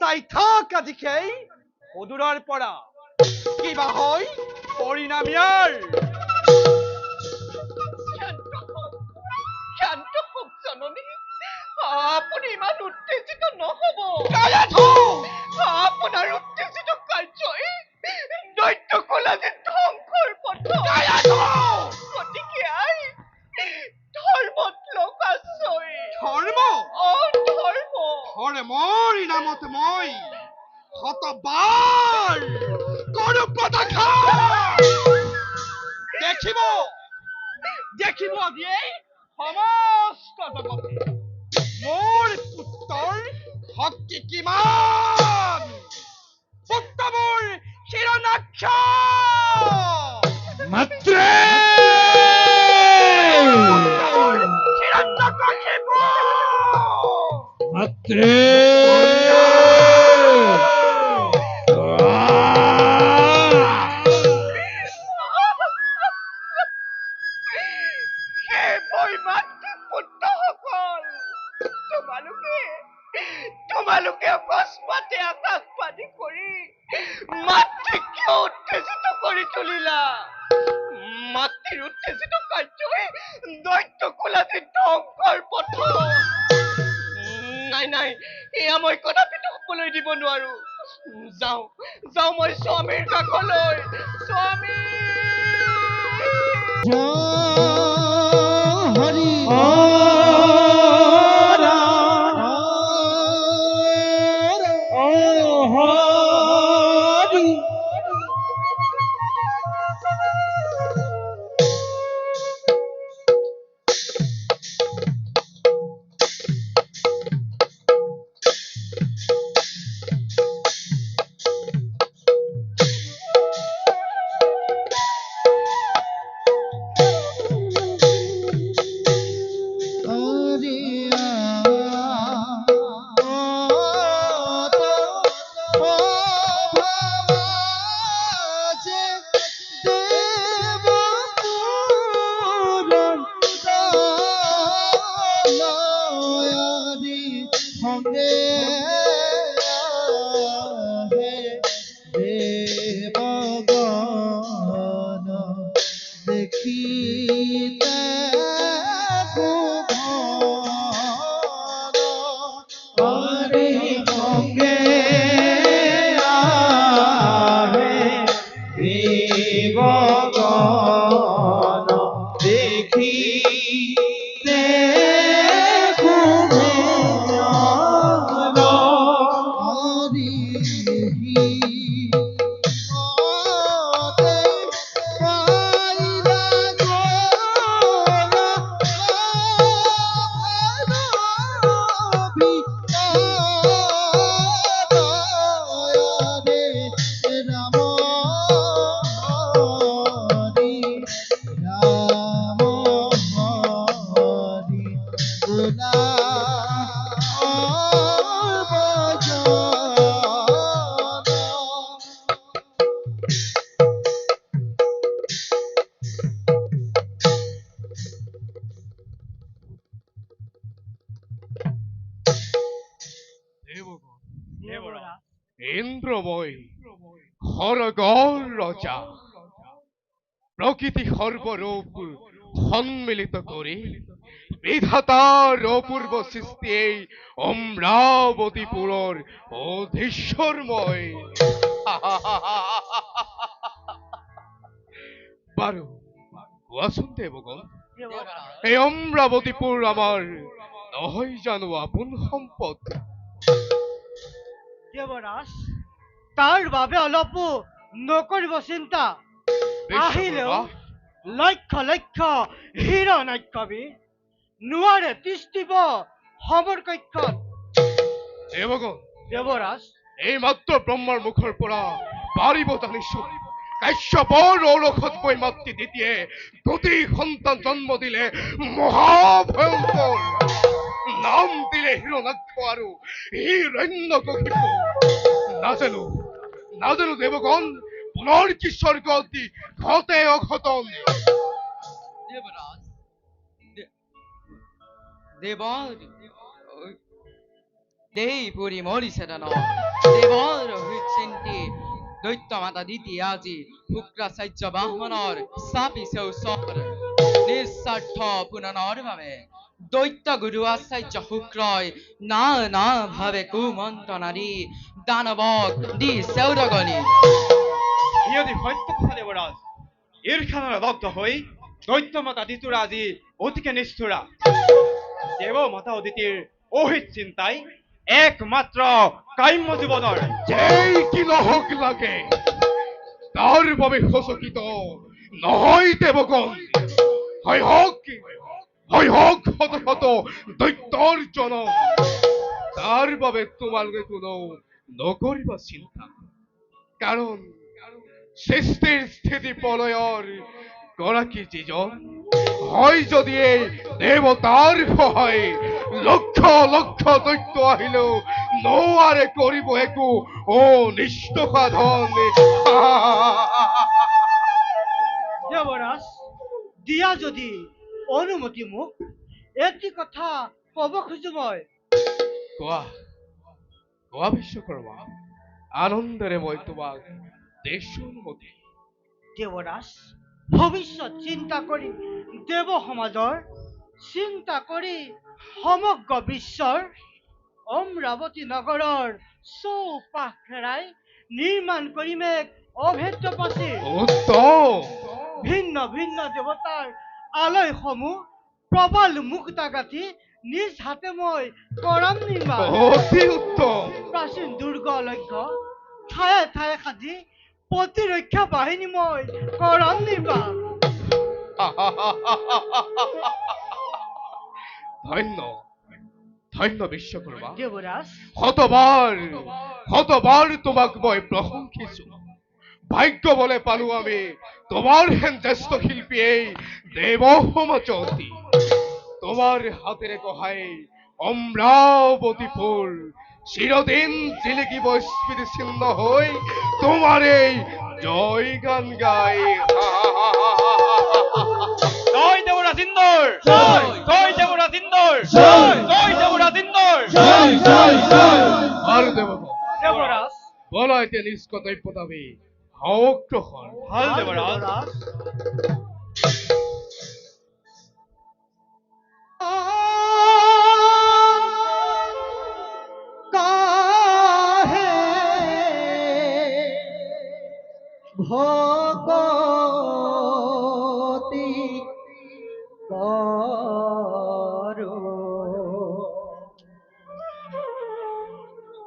চাই থাক আজি সেই সদূৰৰ পৰা কিবা হয় পৰিণাম ইয়াৰ শান্ত হোক জননী আপুনি ইমান উত্তেজিত নহব আপোনাৰ উত্তেজিত কাৰ্যই দৈত্য কোলাদের ধ্বংসৰ পথ গতিকে আই ধৰ্মত লোক আছই ধৰ্ম ধৰ্ম ধৰ্মৰ নামত মই শতবাৰ কৰো প্ৰদক্ষিণ। দেখিব দেখিব আজি এই সমস্ত জগতে মোৰ পুত্ৰৰ শক্তি কিমান। পুত্ৰ মোৰ হিৰণ্যাক্ষ মাত্ৰে হিৰণ্যকশিপু মাত্ৰে হে বৈমাত্ৰিক পুত্ৰসকল, তোমালোকে অকস্মাতে আকাশবাণী কৰি মাতৃক কিয় উত্তেজিত কৰি তুলিলা? মাতৃৰ উত্তেজিত কাৰ্যই দৈত্য কোলাতে ধ্বংসৰ পথ। নাই এয়া মই কদাপিতো হ'বলৈ দিব নোৱাৰো। যাওঁ মই স্বামীৰ কাষলৈ। স্বামী হৰি হৰি দেখিতে হরে সঙ্গে আহে দেবগণ দেখিতে ইন্দ্ৰময় খৰগৰ ৰজা প্ৰকৃতি সৰ্বৰূপ সন্মিলিত কৰি বিধাতাৰ অপূৰ্ব সৃষ্টিয়ে অমৰাৱতীপুৰৰ অধীশ্বৰ মই। বাৰু কোৱাচোন দেৱগণ, এই অমৰাৱতীপুৰ আমাৰ নহয় জানো আপোন সম্পদ? দেৱৰাজ, তাৰ বাবে অলপো নকৰিব চিন্তা। আহিলেও লক্ষ লক্ষ হিৰণ্যাক্ষবি নোৱাৰে তিষ্ঠিব সমৰ কক্ষত। দেৱগণ, দেৱৰাজ, এই মাত্ৰ ব্ৰহ্মাৰ মুখৰ পৰা পাৰিব জানিছো কাশ্যপৰ ঔৰসতকৈ মাতৃ দ্বিতীয়ে দুটি সন্তান জন্ম দিলে মহাভয়ংকৰ। নাম দিলে হিৰণ্যাক্ষ আৰু হিৰণ্যকশিপু। নাজানো দেৱগণ, পুনৰ কি স্বৰ্গত ঘটে অঘটন। দেই পুরি মরিছে দান দেবর চিন্তি দৈত্য মাতা দিতি আজি শুক্রাচার্য বাহনৰ চাপিছে ওচৰ নিস্বাৰ্থ পুননৰ বাবে দৈত্য গুৰু আচাৰ্য শুক্ৰই না ভাবে কুমন্ত্ৰণা দি দানৱক দি সেউৰগনি সিহঁতি সত্য কথা দেৱৰাজ, ঈৰ্ষানৰ দগ্ধ হৈ দৈত্য মাতা দিতুৰা আজি অতিকে নিষ্ঠুৰা। দেৱ মাতা অদিতিৰ অহিত চিন্তাই একমাত্ৰ কাম্য জীৱনৰ যেই কি নহওক লাগে তাৰ বাবে সচকিত নহয় দেৱগণ। হয় হওক শত শত দৈত্যৰ জনম। তাৰ বাবে তোমালোকে কোনো নকৰিবা চিন্তা, কাৰণ সৃষ্টিৰ স্থিতি প্ৰলয়ৰ গৰাকী যিজন হয় যদি এই দেৱতাৰ সহায়, লক্ষ লক্ষ দৈত্য আহিলেও নোৱাৰে কৰিব একো অনিষ্ট সাধন। দেৱৰাজ, দিয়া যদি অনুমতি মোক এটি কথা কব খোজো মই। কোৱা বিশ্বকৰ্মা, আনন্দেৰে মই তোমাক দেশৰ অনুমতি। দেৱৰাজ, ভৱিষ্যত চিন্তা কৰি দেৱ সমাজৰ, চিন্তা কৰি সমগ্ৰ বিশ্বৰ, অমৰাৱতী নগৰৰ চৌপাশ ঘেৰাই নিৰ্মাণ কৰিম এক অভেদ্য প্ৰাচীৰ। উত্তম। ভিন্ন ভিন্ন দেৱতাৰ আলয়সমূহ প্ৰবল মুক্তা গাঁঠি নিজ হাতে মই কৰাম নিৰ্মাণ। অতি উত্তম। প্ৰাচীন দুৰ্গ লক্ষ্য ঠায়ে ঠায়ে সাজি প্ৰতিৰক্ষা বাহিনী মই কৰাম নিৰ্মাণ। ধন্য ধন্য বিশ্বকৰ্মা। দেৱৰাজ, শতবাৰ তোমাক মই প্ৰশংসিছো। ভাগ্য বলে পালো আমি তোমার হেন জ্যেষ্ঠ শিল্পী এই দেব সমাজতি। তোমার হাতের গহাই অমরাবতীপুর চিরদিন জিলিকিব স্মৃতি চিহ্ন হই তোমার এই জয় গান গাই। জয় দেৱৰাজ ইন্দৰ, জয় দেৱৰাজ ইন্দৰ, জয় দেৱৰাজ ইন্দৰ। আর দেবতা দেৱৰাজ, বলাইতে নিজ কর্তব্য দাবি অগ্রহণ। ভাল দেৱৰাজ। কাহে ভগতি করো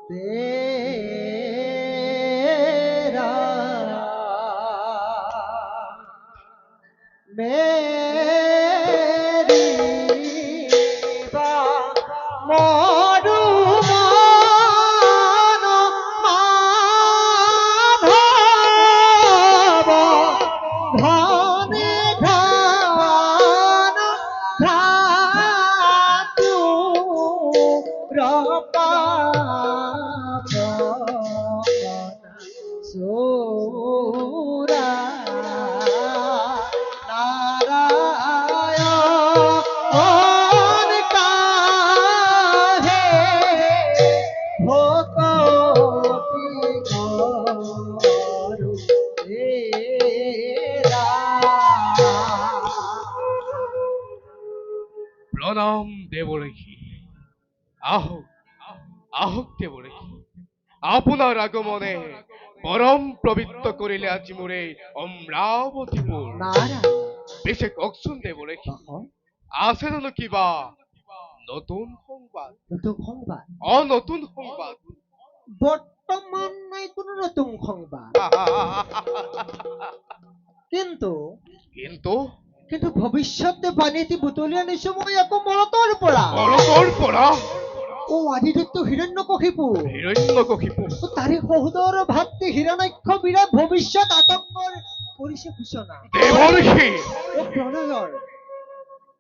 তেরা মেরি বা মরু মান মাধব ধনে ঘন ধাতু রপা সুরা নারায়ণ কাহে ভকতি করু তেরা। প্রণাম দেবরেখি। আহক দেবরেখি, আপনার আগমনে পরম পবিত্র করিলে আজি মোরে অমরাবতীপুর। নারায়ণ, বেশে ককচোন দেবরেখি, আছে জানো কিবা নতুন সংবাদ? নতুন সংবাদ? নতুন সংবাদ বর্তমান নাই কোনো নতুন সংবাদ, কিন্তু কিন্তু কিন্তু ভৱিষ্যতে বাণীতি বুটলি আনিছো মই আকৌ মৰতৰ পৰা। মৰতৰ পৰা? ও আদিত্য হিৰণ্যকশিপু, হিৰণ্যকশিপু তাৰে সহোদৰ ভাতৃ হিৰণ্যাক্ষ বিৰাট ভৱিষ্যত আতংকৰ কৰিছে সূচনা। দেবরেখি ও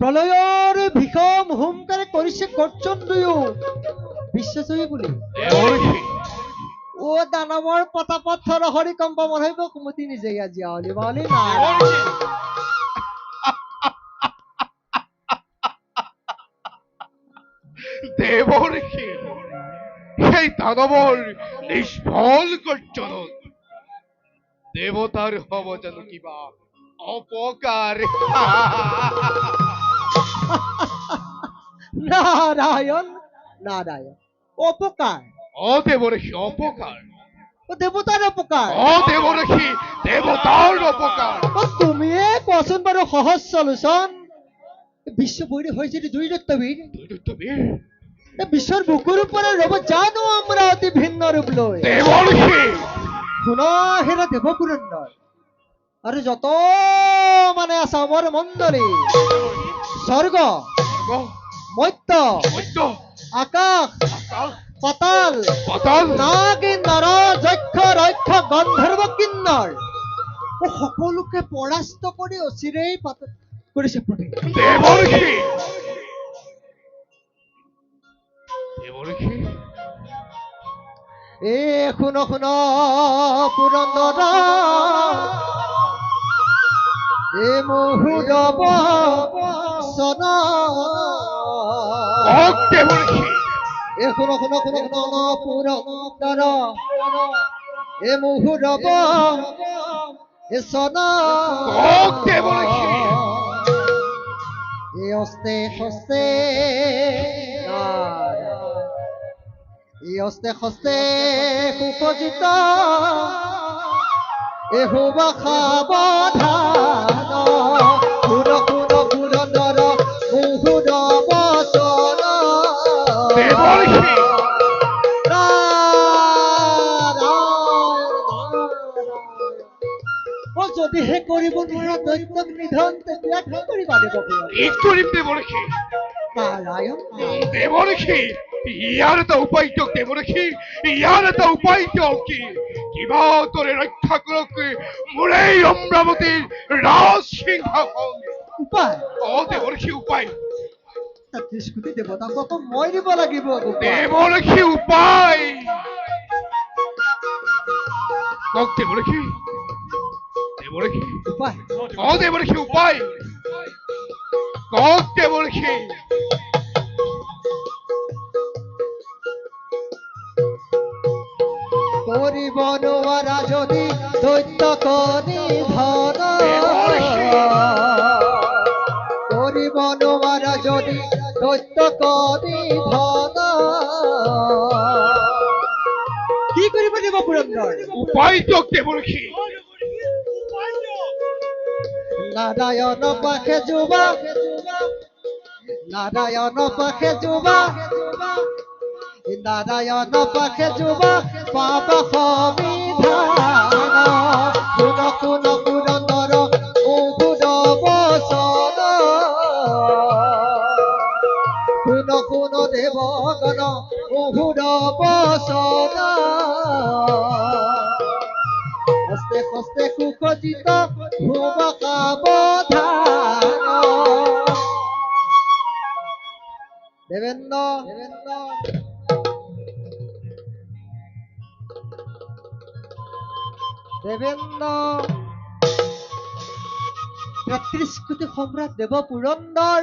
প্ৰলয়ৰ ভীষণ হুংকাৰে কৰিছে গৰ্জন দুয়ো বিশ্বজয়ী বুলি। দেবরেখি ও দানৱৰ পতাপথৰ হৰিকম্প মৰহিব কুমতি নিজে আজি আলি বালি না। দেবরেখি সেই দানৱৰ নিষ্ফল গৰ্জনত দেৱতাৰ হব জানো কিবা অপকাৰ? নারায়ণ নারায়ণ, অপকাৰ? দেবরেখি অপকাৰ। ও দেৱতাৰ অপকাৰ? দেবরেখি দেবতা অপকাৰ তুমিয়ে কোৱাচোন বাৰু সহজ চলোচন বিশ্ব বৈরী হয়েছে দুই দত্তবীর দৈত্যবীৰ বিশ্বৰ বুকুৰ ওপৰত ৰব জানো আমরা অতি ভিন্ন ৰূপ লৈ দেৱৰ্ষি শুনা হেৰা দেৱপুৰন্দৰ আৰু যত মানে আছে আমাৰ মণ্ডলী স্বৰ্গ মধ্য মধ্য আকাশ আকাশ পাতাল পাতাল নাগী নৰ যক্ষ ৰক্ষ গন্ধৰ্ব কিন্নৰ সকলোকে পৰাস্ত কৰি অচিৰেই কৰিছে প্ৰতি দেৱৰ্ষি দেৱৰ্ষি এ শুন পুৰন্দৰ এ মুহুৰব সনা কওক দেৱৰ্ষি এ শুন পুৰন্দৰ এ মুহুৰব এ সনা কওক দেৱৰ্ষি এ হস্তে হস্তে ই হস্তে হস্তে কুপজিত এহুবা সাৱধান পুৰন্দৰ মুহুৰ বচন দেৱৰ্ষি যদিহে কৰিব নোৱাৰা দৈত্যক নিধন তেতিয়া কি কৰিবা দেৱপুৰ কি কৰিম দেৱৰ্ষি নাৰায়ণ দেৱৰ্ষি ইয়াৰ এটা উপায় দিয়ক দেৱৰ্ষি ইয়াৰ এটা উপায় দিয়ক কিবা দৰে ৰক্ষা কৰক মোৰ এই অমৰাৱতীৰ ৰাজ সিংহাসন উপায় দেৱৰ্ষি উপায় ত্ৰিস্কুটি দেৱতাক আকৌ মই দিব লাগিব দেৱৰ্ষি উপায় কওক দেৱৰ্ষি দেৱৰ্ষি উপায় দেৱৰ্ষি উপায় কওক দেৱৰ্ষি কৰিব নোৱাৰা যদি দৈত্যক নিধন কৰিব নোৱাৰা যদি দৈত্যক নিধন কি কৰিব দিব পুৰন্দৰ উপায় দিয়ক দেৱৰ্ষি নাৰায়ণ পাখে যুৱা নাৰায়ণ পাখে যুৱা নারায়ণ পাখে যুবা পাপ সমিধান শুন পুরন্দর মুহুর বচন শুন দেবগণ মুহুর বচন হস্তে হস্তে কুখজিত ভুব সাৱধান দেবেন্দ্ৰ ত্ৰিস্কুটি সম্ৰাট দেৱ পুৰন্দৰ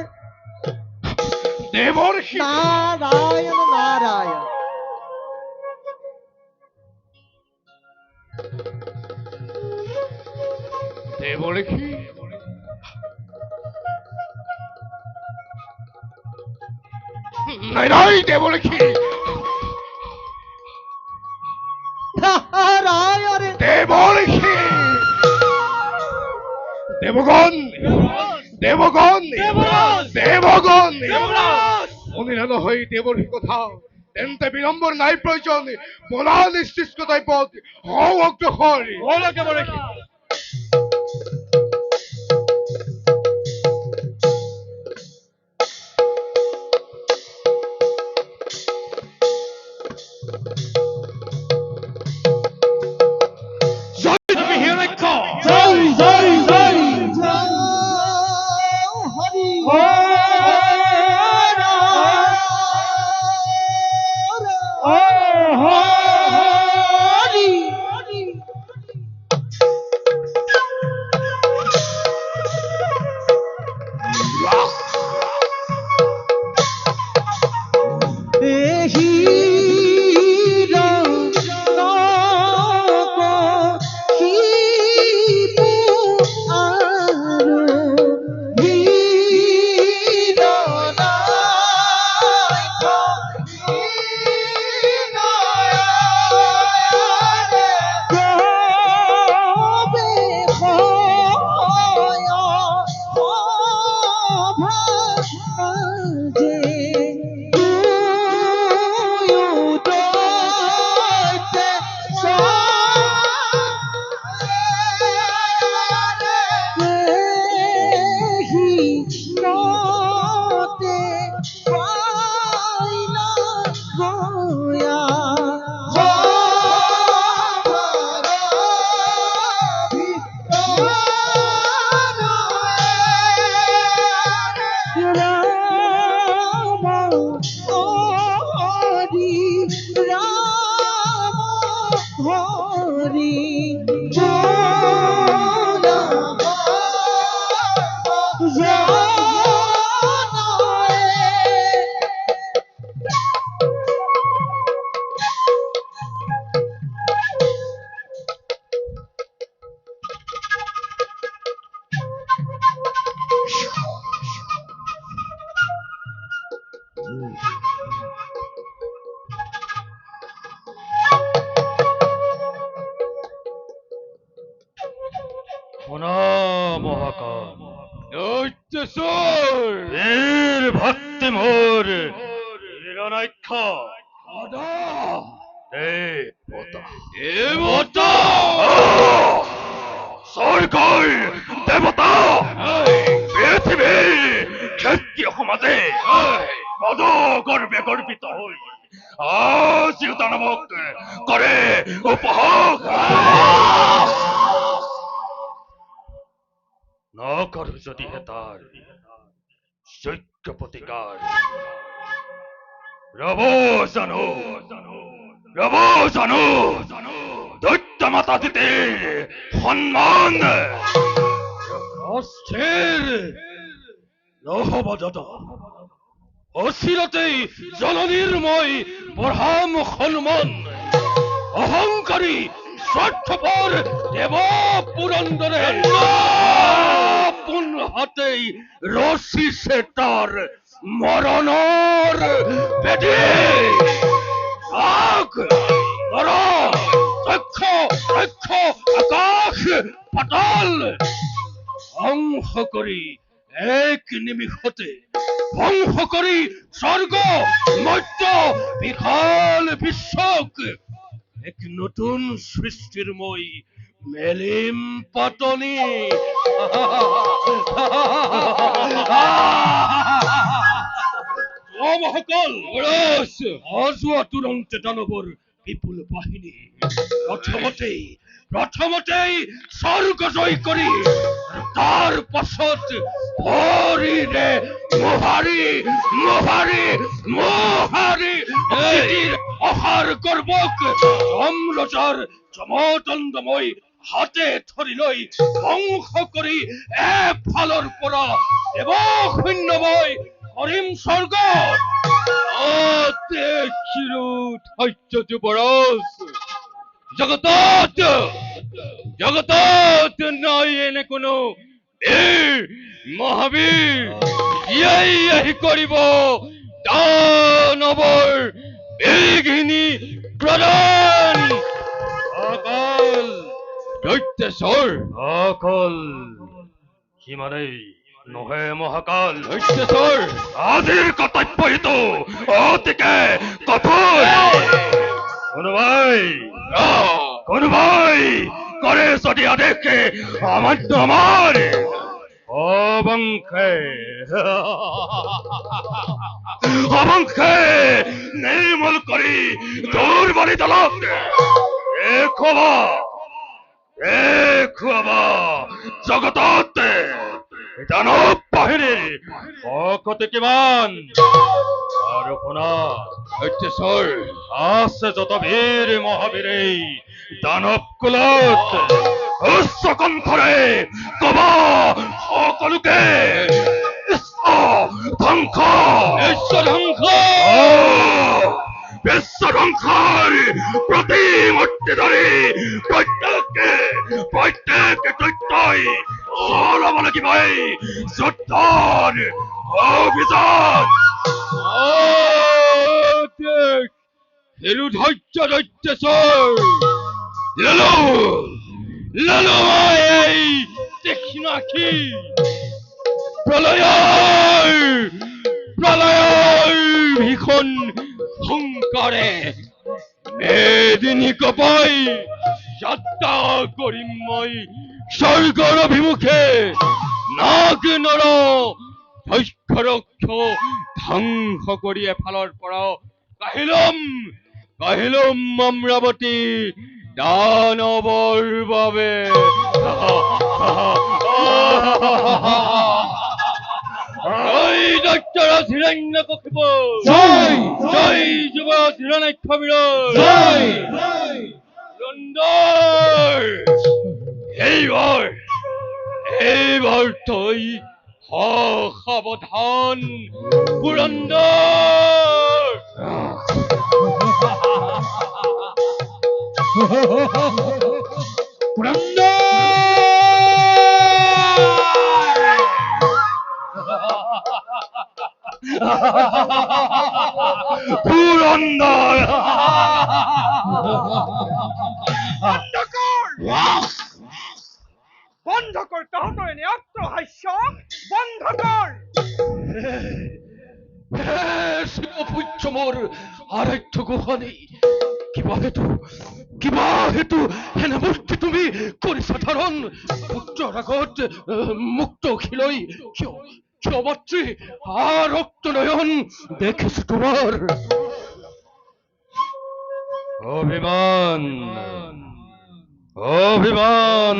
দেৱৰ্ষি নাৰায়ণ নাৰায়ণ দেৱৰ্ষি নাই দেৱৰ্ষি নাৰায়ণ দেৱৰ্ষি দেৱগণ দেৱগণ দেৱগণ মনে নহয় দেৱৰ্ষি কথা তেন্তে বিলম্বৰ নাই প্ৰয়োজন বলা নিশ্চিত কৰ্তব্যত হওঁ অগ্ৰসৰ দেৱৰ্ষি রাম হরি রাম হরি মহাকাল বীর ভক্তি মোর হিরণাক্ষ সরকার দেবতা পৃথিবীর ক্ষত্রিয় সমাজে পদ গর্বে গর্বিত হই আজ দানবক করে উপভোগ নকর যদি হেতার যোগ্য প্রতিকার রব জানো দৈত্য মাতা দিতে সম্মান অস্থির নহবদত অস্থিরতেই জননির্ময় বরহাম হনুমান অহংকারী স্বার্থপর দেব পুরন্দরে আপন হাতেই রশি সে তার মরণর বেদে আকাশ পাতাল ধ্বংস করি এক নিমিষতে ধ্বংস করি স্বর্গ মর্য বিশাল বিশ্বক এক নতুন সৃষ্টির মই মেলিম পাতনি মহাকাল অজুয়া তুরন্তে দানবর বিপুল বাহিনী প্রথমতেই স্বর্গ জয় করি তার পাছত হরিরে মোহারি অহার গর্বক অম্লচার চমদণ্ডময় হাতে ধৰি লৈ ধ্বংস কৰি এফালৰ পৰা দেৱ শূন্যময় কৰিম স্বৰ্গ চিৰো ধৈৰ্য যুৱৰাজ জগতত নাই এনে কোনো বীৰ মহাবীৰ ইয়েই আহি কৰিব দানৱৰ বিঘিনি প্ৰদান অকল দৈত্যেশ্বৰ অকল সিমানেই নহে মহাকাল দৈত্যেশ্বৰ আজিৰ কৰ্তব্যটো অতিকে কঠোৰ কোনোবাই করে যদি আদেশকে অমান্য আমার অবংশে নির্মূল করি দুর্বলী দলক খুয়াবা জগতত দানব বাহিনীর অকতে কিমান আৰু শুনা দৈত্যেশ্বৰ আছে যত বীৰ মহাবীৰেই দানৱ কুলত উচ্চ কণ্ঠৰে কব সকলোকে বিশ্ব ধ্বংসৰ প্ৰতিমূৰ্তি ধৰি প্ৰত্যেকে দৈত্যই চলাব লাগিব এই যুদ্ধৰ অভিযান হেৰু ধৈৰ্য দৈত্যেশ্বৰ ললো এই তীক্ষ্ণ আখি প্ৰলয়ৰ ভীষণ হুংকাৰে মেদিনী কপাই যাত্ৰা কৰিম মই স্বৰ্গৰ অভিমুখে নাগ নৰ ভক্ষৰক্ষ ধ্বংস কৰি এফালৰ পৰা কাহিলম অমৰাৱতী দানৱৰ বাবে হিৰণ্যকশিপ জয়! জয় যুৱৰাজ হিৰণ্যাক্ষবীৰ জয়! পুৰন্দৰ এইবাৰ তই সাৱধান পুৰন্দৰ পুৰন্দৰ বন্ধ কৰ তহঁতৰ এনে অট্টহাস্য বন্ধ কৰ শিৱপূজ্য মোৰ আৰাধ্য গোসানী কিবা হেতু এনে মূৰ্তি তুমি কৰিছা ধাৰণ পুত্ৰৰ আগত মুক্তশিলৈ কিয় মাতৃ ৰক্ত নয়ন দেখিছো তোমাৰ অভিমান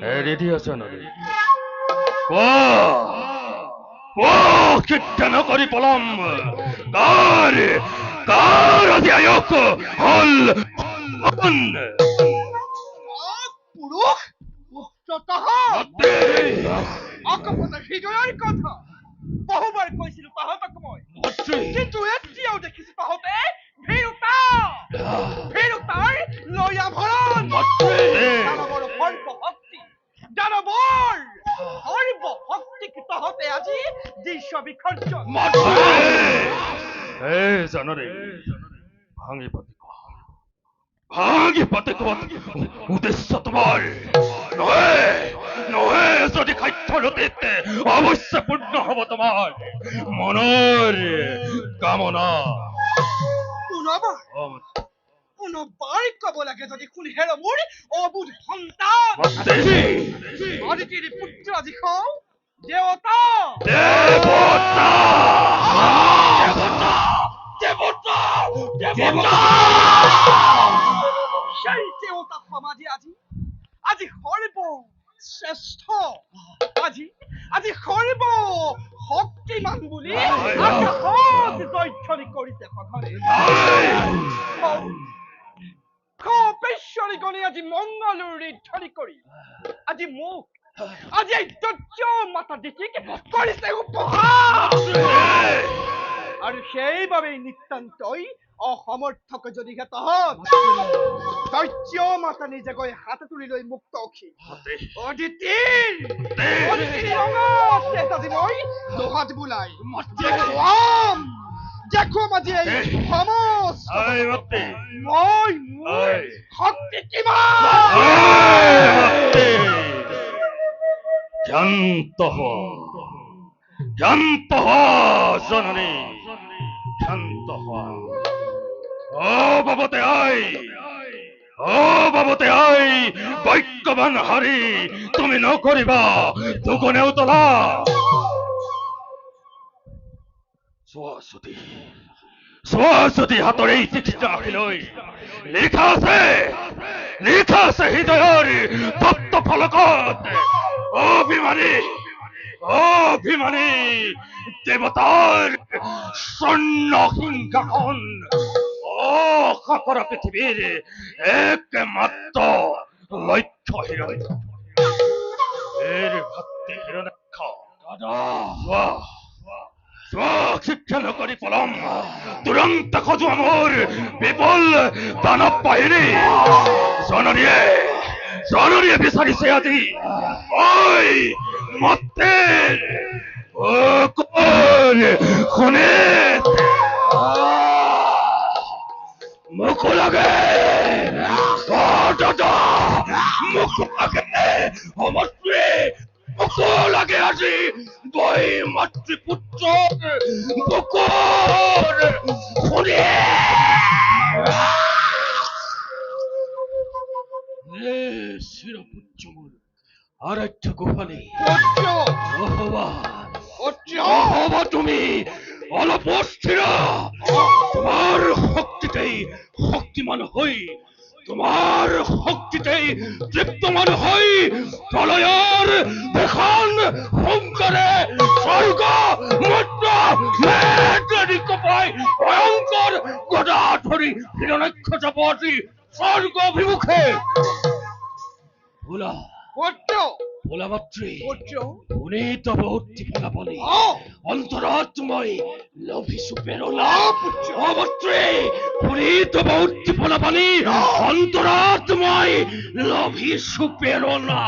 এৰি দিয়াছ নদী শিক্ষা নকৰি পলম কাৰ আজি আয়ক হল পুৰুষ পুত্ৰ তহঁত অকপত হৃদয়ৰ কথা বহুবাৰ কৈছিলো তহঁতক মই কিন্তু এতিয়াও দেখিছো তহঁতে ভীৰুতাৰ লয়া ভৰণ দানৱৰ সৰ্বশক্তি তহঁতে আজি দৃশ্য বিসৰ্জন জানৰে ভাঙি পাতি উদ্দেশ্য তোমাৰ নহয় যদি খাদ্যৰতীত অৱশ্যে পূৰ্ণ হব তোমাৰ মনৰ কামনা পুনৰবাৰ কব লাগে যদি শুনি হেৰ মোৰ অবুধ সন্তান অদিতিৰ পুত্ৰ আজি কওঁ দেৱতা সেই দেৱতা সমাজে আজি সৰ্ব শ্ৰেষ্ঠ আজি সৰ্ব শক্তিমান বুলি আকাশত জয়ধ্বনি কৰিছে সঘনে কপেশ্বৰী গণে আজি মংগলৰ ধ্বনি কৰি আজি মোক আজি এই দৈত্য মাতা দিতিক কৰিছে উপহাস আৰু সেইবাবেই নিতান্তই অসমৰ্থক যদিহে তহঁত দৈত্য মাতা নিজে গৈ হাতে তুলি লৈ মুক্ত অখি অদিতিৰ ৰঙত আজি মই দুহাত বোলাই দেখুৱাম আজি এই সমস্ত মই মোৰ শক্তি কিমান শান্ত জননী শান্ত বাবতে আই বাক্যবান হাৰি তুমি নকৰিবা দুগুণেও তলা চোৱাচতি হাতৰ এই চিঠিটা আখিলৈ লিখা আছে হৃদয়ৰ তপ্ত ফলকত অভিমানী দেৱতাৰ স্বৰ্ণ সিংহাসন অসাকৰ পৃথিৱীৰ একমাত্ৰ লক্ষ্য হিৰণ্যাক্ষ শিক্ষা নকৰি পলম তুৰন্ত খজোৱা মোৰ বিপুল দানৱ বাহিনী জননীয়ে বিচাৰিছে আজি মতেৰ শুনে মোকো লাগে মোকো লাগে আজি দুই মাতৃপুত্ৰৰ বুকুৰ শুনে চিৰপুত্ৰ মোৰ আৰাধ্য গোসানী নহবা তুমি অলপ অস্থিৰ তোমাৰ শক্তিতেই শক্তিমান হৈ তোমাৰ শক্তিতেই তৃপ্তমান হৈ প্ৰলয়ৰ ভীষণ সংকৰে স্বৰ্গ মধ্য মাটি স্বর্গ অভিমুখে। ভোলা পুত্র ভোলা মাতৃ পুত্র পুনিত ভর্তি ভোলা বলে অন্তরাত্ময় লভিসু প্রেরণা অবত্রে পুনিত ভর্তি ভোলা বলে অন্তরাত্ময় লভিসু প্রেরণা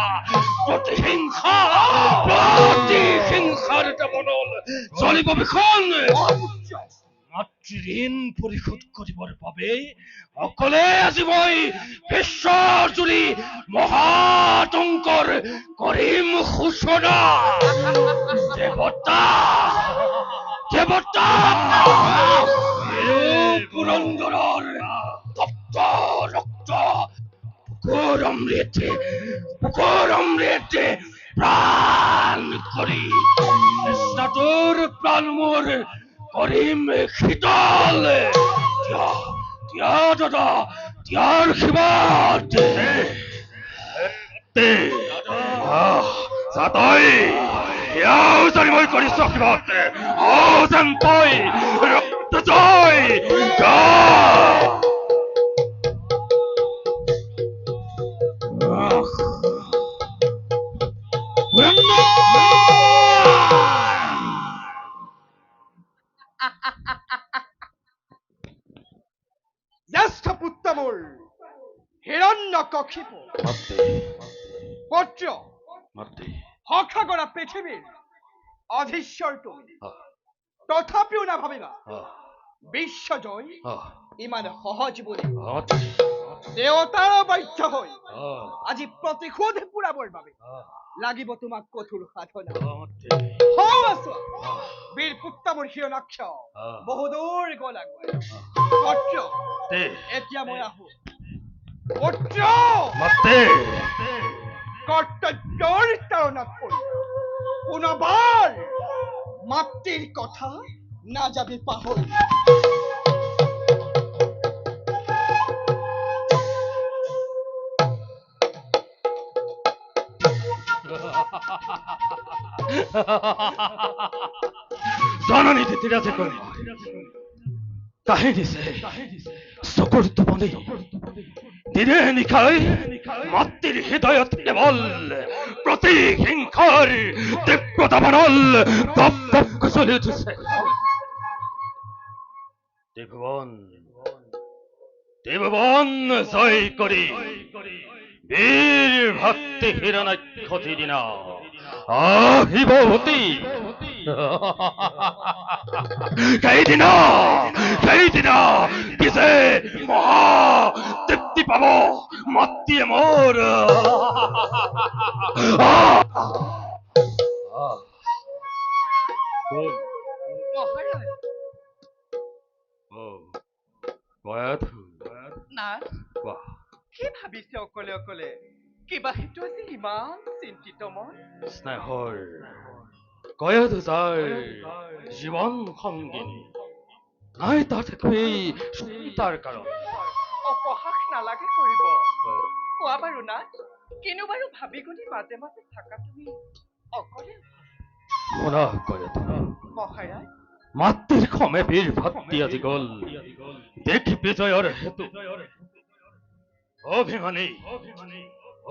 প্রতিহিংসার মনল চলিব বিখন মাতৃঋণ পরিশোধ করিবার বাবে অকলে আজি মই বিশ্বৰ জুৰি মহাতংকৰ কৰিম সূচনা। দেৱতা দেৱতা পুৰন্দৰৰ তপ্ত ৰক্ত বুকুৰ অমৃত প্ৰাণ কৰি কৃষ্ণটোৰ প্ৰাণ মোৰ কৰিম শীতল। দিয়া দাদা দিয়াৰ শিবাত তই এয়াও জানি মই কৰিছ কিবাত যেন তই ৰক্ত জয় জ্যেষ্ঠ পুত্ৰ মোৰ হিৰণ্যকশিপ পুত্ৰ হঠাগৰা পৃথিৱীৰ অধীশ্বৰ তুমি তথাপিও নাভাবিবা বিশ্বজয় ইমান সহজ বুলি। দেৱতাৰ বাধ্য হৈ আজি প্ৰতিশোধ পুৰাবৰ বাবে লাগিব তোমাক কঠোৰ সাধনা। বীৰ পুত্ৰ মোৰ হিৰণ্যাক্ষ বহুদূৰ গল আগুৱাই। পুত্ৰ এতিয়া মই আহো। পুত্ৰ কৰ্তব্যৰ তাৰণাত পৰি পুনৰবাৰ মাতৃৰ কথা নাযাবি পাহৰি। জননী তিতিৰাজে কয় কাহি দিছে চকুৰ টোপনি দিনে নিশাই মাতৃৰ হৃদয়ত কেৱল প্ৰতিহিংসাৰ তীব্ৰতা বানল দপ দপকৈ চলি উঠিছে। ত্ৰিভুৱন জয় কৰি বীৰ ভক্তি হিৰণাক্ষী দিনা আহিবতী সেইদিনা পিছে মহা তৃপ্তি পাব মাতৃয়ে মোৰ। কি ভাবিছে অকলে অকলে? কিবা সেইটো আজি ইমান চিন্তিত মন? স্নেহৰ কয়তো তাৰ জীৱন সংগিনী নাই তাত একোৱেই চিন্তাৰ কাৰণ। অপহাস নালাগে কৰিব। কোৱা বাৰু না কিনো বাৰু ভাবি গুণি মাজে মাজে থাকা তুমি অকলে? শুনা কয়তো মহাৰাজ মাতৃৰ খমে বীৰ ভক্তি আজি গল দেখি বিজয়ৰ হেতু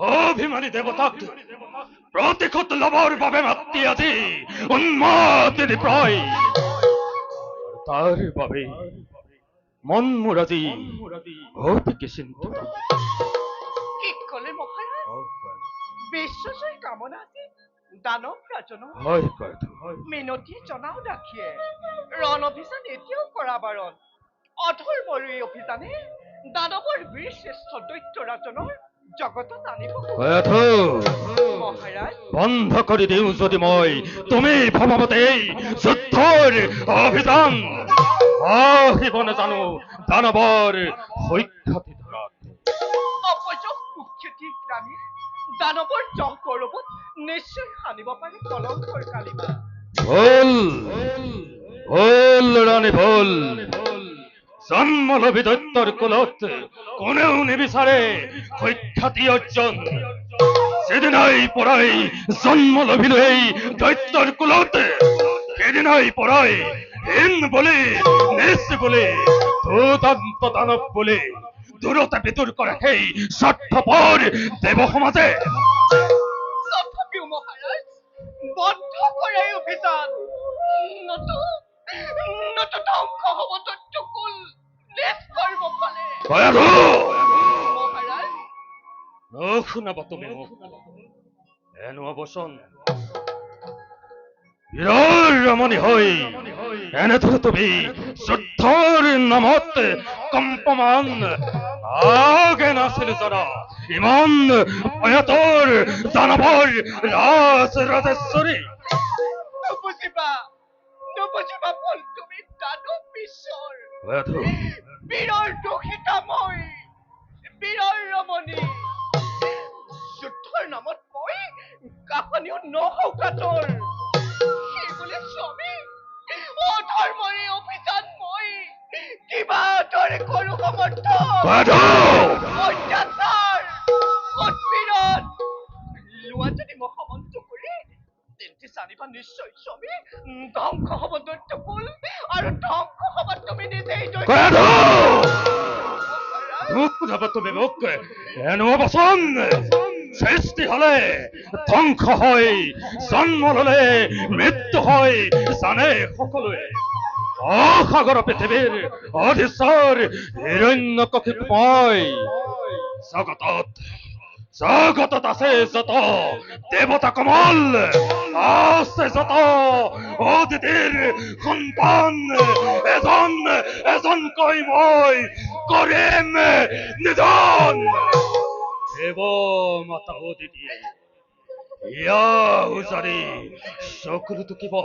অভিমানী দেৱতাক প্ৰতিশোধ লবৰ বাবে মাতৃ আজি উন্মাদিনী প্ৰায়। তাৰ বাবে মন মোৰ আজি অতিকে চিন্তিত। কি কলে মহাৰাজ? বিশ্বজয় কামনা আজি দানৱ ৰাজনক মিনতিয়ে জনাও ৰাখিয়ে ৰণ অভিযান এতিয়াও কৰা বাৰণ। অধৰ্মৰ এই অভিযানে দানৱৰ বীৰ শ্ৰেষ্ঠ দৈত্য ৰাজনৰ জগতত আনিব। মহাৰাজ বন্ধ কৰি দিওঁ যদি মই তুমি ভবামতে এই যুদ্ধৰ অভিযান আহিব নাজানো দানৱৰ সৈখ্যাতি ধৰাত। অপযশ কুখ্যাতি গ্ৰামী দানৱৰ জহ গৌৰৱত নিশ্চয় সানিব পাৰে কলংকৰ কালিমা। ভুল ৰাণী ভুল। জন্ম লভি দৈত্যৰ কুলত কোনেও নিবিচাৰে সৈখ্যাতি অৰ্জন। সেদিনাই পৰাই জন্ম লভিলো এই দৈত্যৰ কুলত সেদিনাই পৰাই হীন বুলি নিচ বুলি দুদান্ত দানৱ বুলি দূৰতে বিদূৰ কৰে সেই স্বাৰ্থপৰ দেৱ সমাজে। তথাপিও মহাৰাজ বন্ধ কৰে এই অভিযান নতু ধ্বংস হব তত্ত্বকুল নেচ কৰিব ফলে কয়াধু মহাৰাজ শুনাবা তুমি মোক এনেকুৱা বচন বীৰৰ ৰমণী হৈ এনেদৰে তুমি যুদ্ধৰ নামত কম্পমান আগে নাছিল জনা ইমান ভয়তৰ দানৱৰ ৰাজেশ্বৰী নুবুজিবা বল তুমি দানৱ বিশ্বৰ কয়াধু বীৰৰ দোষিতা মই বীৰৰ ৰমণী যুদ্ধৰ নামত মই কাহানিও নহৌকাতৰ সেই বুলি স্বামী অধৰ্মৰে অভিযান মই কিবা দৰে কৰো সমৰ্থন কয়াধু অত্যাচাৰ উৎপীড়ন লোৱা যদি মই সমন্ত কৰি তেন্তে জানিবা নিশ্চয় স্বামী ধ্বংস হব দৈত্যকুল আৰু ধ্বংস হবা তুমি নিজেই কয়াধু শুনাবা তুমি মোক এনেকুৱা বচন সৃষ্টি হলে ধ্বংস হয় জন্ম ললে মৃত্যু হয় জানে সকলোৱে অসাগৰ পৃথিৱীৰ অধীশ্বৰ হিৰণ্যকশিপু মই জগতত আছে যত দেৱতা কমল আছে যত অদিতিৰ সন্তান এজনকৈ মই কৰিম নিধন দেৱ মাতা অদিতিয়ে ইয়া উজাৰি চকুলো টুকিব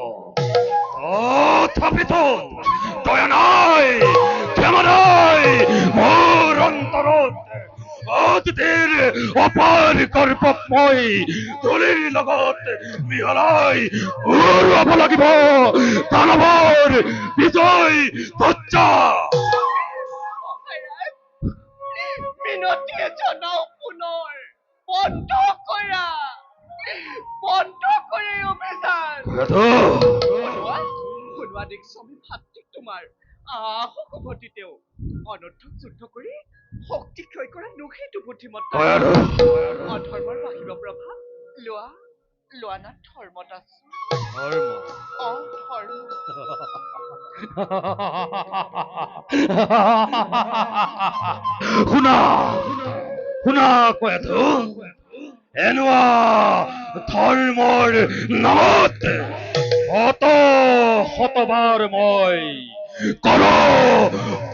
তথাপিতো দয়া নাই ক্ষমা নাই মোৰ অন্তৰত অদিতিৰ অপাৰ গৰ্ভক মই ধূলিৰ লগত মিহলাই উৰুৱাব লাগিব দানৱৰ বিজয় ধ্বজা মিনতিয়ে জনাও পুনৰ বন্ধ কৰা এই অভিযান শুনোৱা দেখ স্বামী ভাতৃক তোমাৰ আহকভতি তেওঁ অনৰ্থক যুদ্ধ কৰি শক্তি ক্ষয় কৰা নুখেতো বুদ্ধিমত্তা অধৰ্মৰ বাহিব প্ৰভাৱ লোৱা না ধৰ্মত আছো অধৰ্ম শুনা কয়াধু এনেকুৱা ধৰ্মৰ নামত শতবাৰ মই কৰো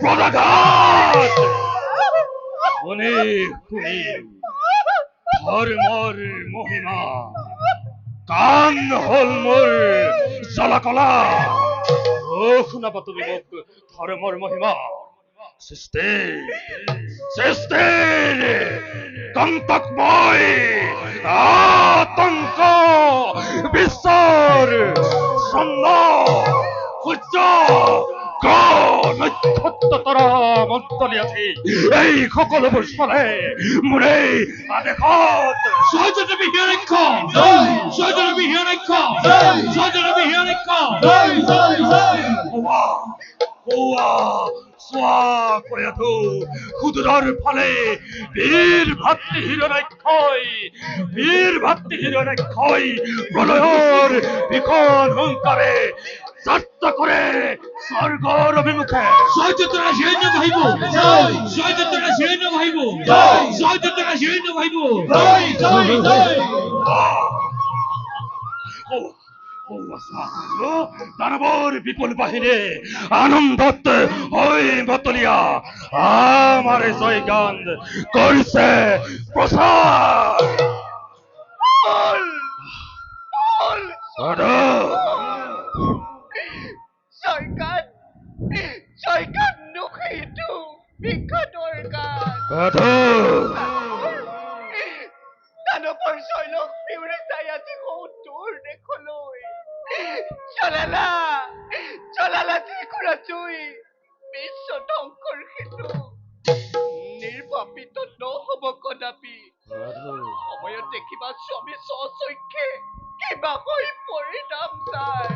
প্ৰদাঘাত শুনি ধৰ্মৰ মহিমা কাণ হল মোৰ জলাকলা শুনাবা তুমি মোক ধৰ্মৰ মহিমা সৃষ্টিৰ কন্তক মই আতংক বিশ্বৰ চন্দ্ৰ সূৰ্য নক্ষত্ৰ তৰা মন্তলি আছে এই সকলোবোৰ চলে মোৰ এই আদেশত সুদূৰৰ ফালে বীৰ ভাতৃ হিৰণ্যক্ষয় প্ৰলয়ৰ ভীষণ হুংকাৰে যাত্ৰা কৰে স্বৰ্গৰ অভিমুখে দানৱৰ বিপুল বাহিনী আনন্দত হৈ মতলীয়া আমাৰ জয় গান কৰিছে প্ৰচাৰ জয়গান নখেইটো বিখ্যাতৰ গান দানৱৰ জয়লক্ষ্মী উৰি যাই আজি সৌদূৰ দেশলৈ জ্বলালা ত্ৰিকুৰা জুই বিশ্ব ধ্বংসৰ সেতু নিৰ্বাপিত নহব কদাপি সময়ত দেখিবা স্বামী স্বচক্ষে কিবা হৈ পৰিণাম যায়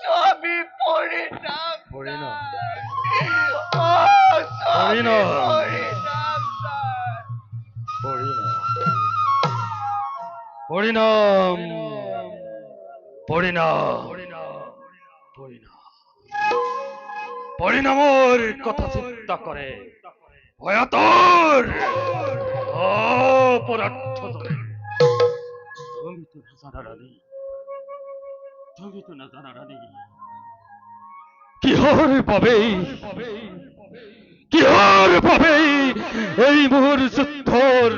স্বামী পৰিণাম যায় হরিনাম হরিনাম স্যার। হরিনাম হরিনাম পরিণামর কথা চিন্তা করে ভয়াতর অপরাধ ধরে তুমি তো না জানা রানী, তুমি তো না জানা রানী কিহর পাবে কিহর পাবে এই মোর যুদ্ধর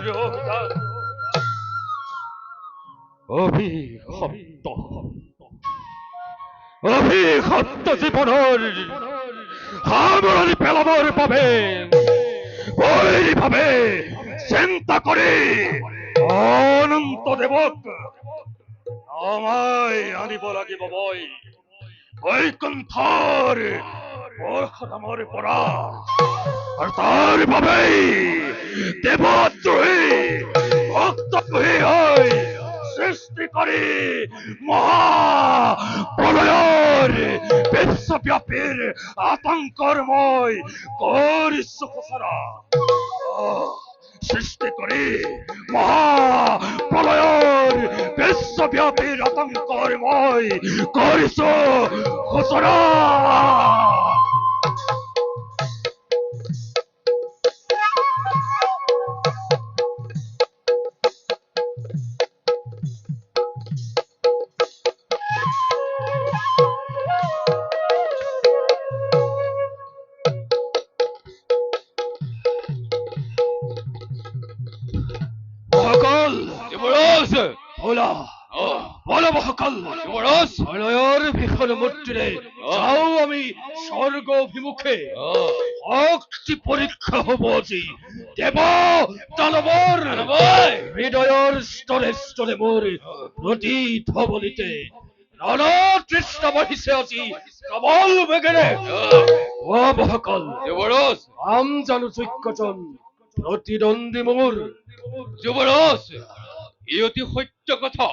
অভিশপ্ত অভিশপ্ত জীবনের হামরানি পেলাবার পাবে বৈরি ভাবে চিন্তা করে অনন্ত দেবক আমায় আনিব লাগিব বই বৈকুণ্ঠর বরখদামর পরা আর তার ভাবেই দেবদ্রোহী ভক্তদ্রোহী হয় সৃষ্টি করে মহা প্রলয়ের বিশ্বব্যাপীর আতঙ্করময় করিস খসরা সৃষ্টি করে মহা প্রলয়ের বিশ্বব্যাপীর আতঙ্করময় করিস খসরা মহাকাল যুবরাজ বলা বলো মহাকাল যুবরাজ প্রলয়ের ভীষণ মূর্তিরে যাও আমি স্বর্গ অভিমুখে শক্তি পরীক্ষা হব আজি দেব দানবর হৃদয়ের স্তরে স্তরে মোর প্রতিধ্বনিতে রণ তৃষ্ণা বহিছে আজি প্রবল বেগেৰে ও মহাকাল যুবরাজ আম জানো যোগ্যজন প্রতিদ্বন্দ্বী মোর যুবরাজ এই অতি সত্য কথা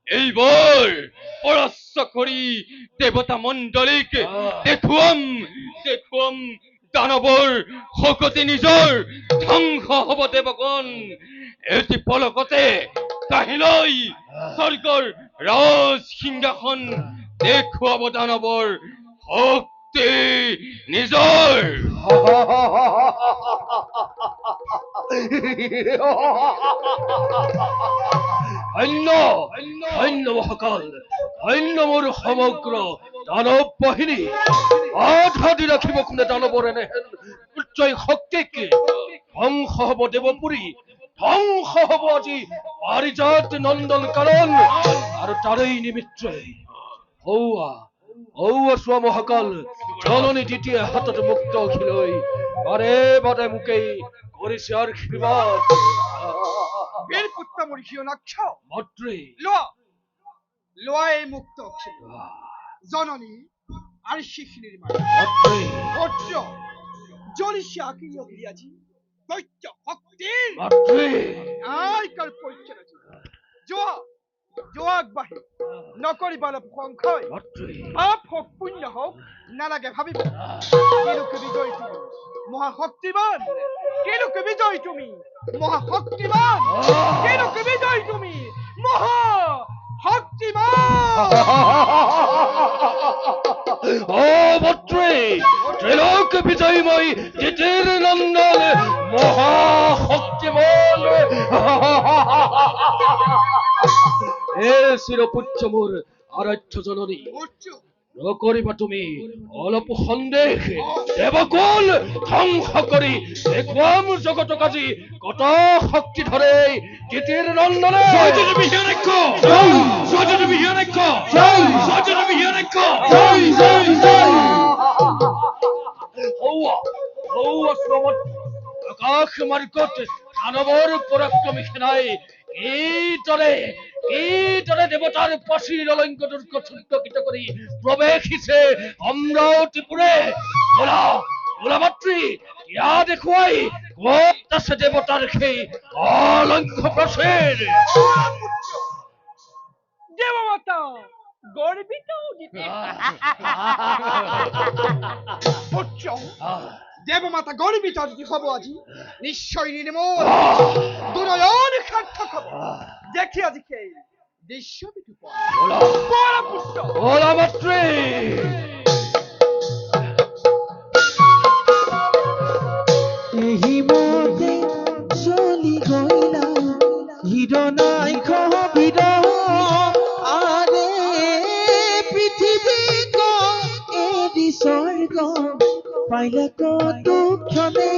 এইবার পরাস্ত করি দেবতা মণ্ডলীক দেখুৱাম দেখুৱাম দানৱৰ শকতি নিজৰ ধ্বংস হব দেৱগণ এটি পলকতে কাহিলৈ স্বৰ্গৰ ৰাজ সিংহাসন দেখুৱাব দানৱৰ শক্তি নিজৰ অন্য অন্য মহাকাল অন্য মোৰ সমগ্ৰ দানৱ বাহিনী আধাদি ৰাখিব কোনে দানৱৰ এনেহেন উচ্চয় শক্তিক ধ্বংস হব দেৱপুৰী ধ্বংস হব আজি পাৰিজাত নন্দন কানন আৰু তাৰেই নিমিত্তে হৌৱা হৌৱা চোৱা মহাকাল জননী দ্বিতীয় হাতত মুক্ত অখিলৈ বাৰে বাৰে মোকেই কৰিছে আশীৰ্বাদ বীর পুত্র মরিষিও নক্ষ মন্ত্ৰী লোয়া লোয়া এই মুক্ত অক্ষর জননী আর শিখিনীর মানে মন্ত্ৰী ভদ্র জলিসি আকিও গিয়াছি দৈত্য ভক্তির মন্ত্ৰী আর কার পরিচয় আছে জোয়া জোয়াক বাহি নকরি বালব সংখ্যয় মন্ত্ৰী পাপ হোক পুণ্য হোক নালাগে ভাবিব কেলোকে বিজয় তুমি মহাশক্তিমান কেলোকে বিজয় তুমি মহাশক্তিমান কেলোকে বিজয় তুমি মহা শক্তিমান ও মন্ত্ৰী ত্ৰিলোক বিজয়ময় তিতিৰ নন্দন মহাশক্তিমান হে চিৰপুচ্ছ মোৰ আৰাধ্য জননী নকৰিবা তুমি অলপ সন্দেহ দেৱকুল ধ্বংস কৰি দেখুৱাম জগতক আজি কত শক্তি ধৰে তিতিৰ নন্দনে আকাশ মাৰ্গত দানৱৰ পৰাক্ৰমী সেনাই এইদৰে দেৱতাৰ পাচিৰ অলংক দুৰ্গ ছুদ্ৰকৃত কৰি প্ৰৱেশিছে অমৰাৱতীপুৰে বলা বলা মাতৃ ইয়া দেখুৱাই ক'ত আছে দেৱতাৰ সেই অলংঘ প্ৰাচীৰ দেবমাতা গর্বিত উদিতে পুত্র দেবমাতা গর্বিত যদি হব আজি নিশ্চয় নির্মল দুনয়ন সার্থক হব দেখি আজি সেই দৃশ্য বিটু পুত্র ওলা মাত্রে ଏହି ମତେ চলি গইলা হিরণাই কবির আরে পৃথিবী এরি স্বর্গ পাইলা কত ক্ষণে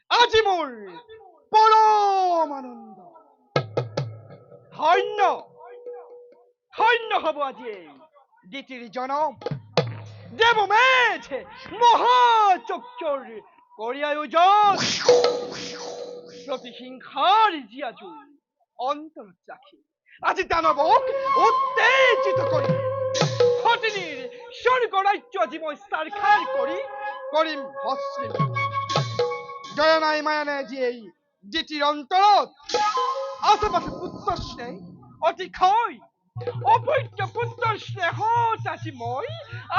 আজি মোৰ পৰম আনন্দ ধন্য ধন্য হব আজি এই দ্বিতীয় জনম দেবমেধ মহাচক্ষুৰ কৰি আয়োজন প্ৰতিহিংসাৰ জীয়াজুৰ অন্তৰত ৰাখি আজি দানৱক উত্তেজিত কৰি সতিনীৰ স্বৰ্গ ৰাজ্য আজি মই সাক্ষাৎ কৰিম ভস্মীভূত জয় নাই মায়া নাই আজি এই দ্বিতীয় অন্তৰত আশেপাশে পুত্ৰ স্নেহ অতিশয় অবৈধ পুত্ৰ স্নেহত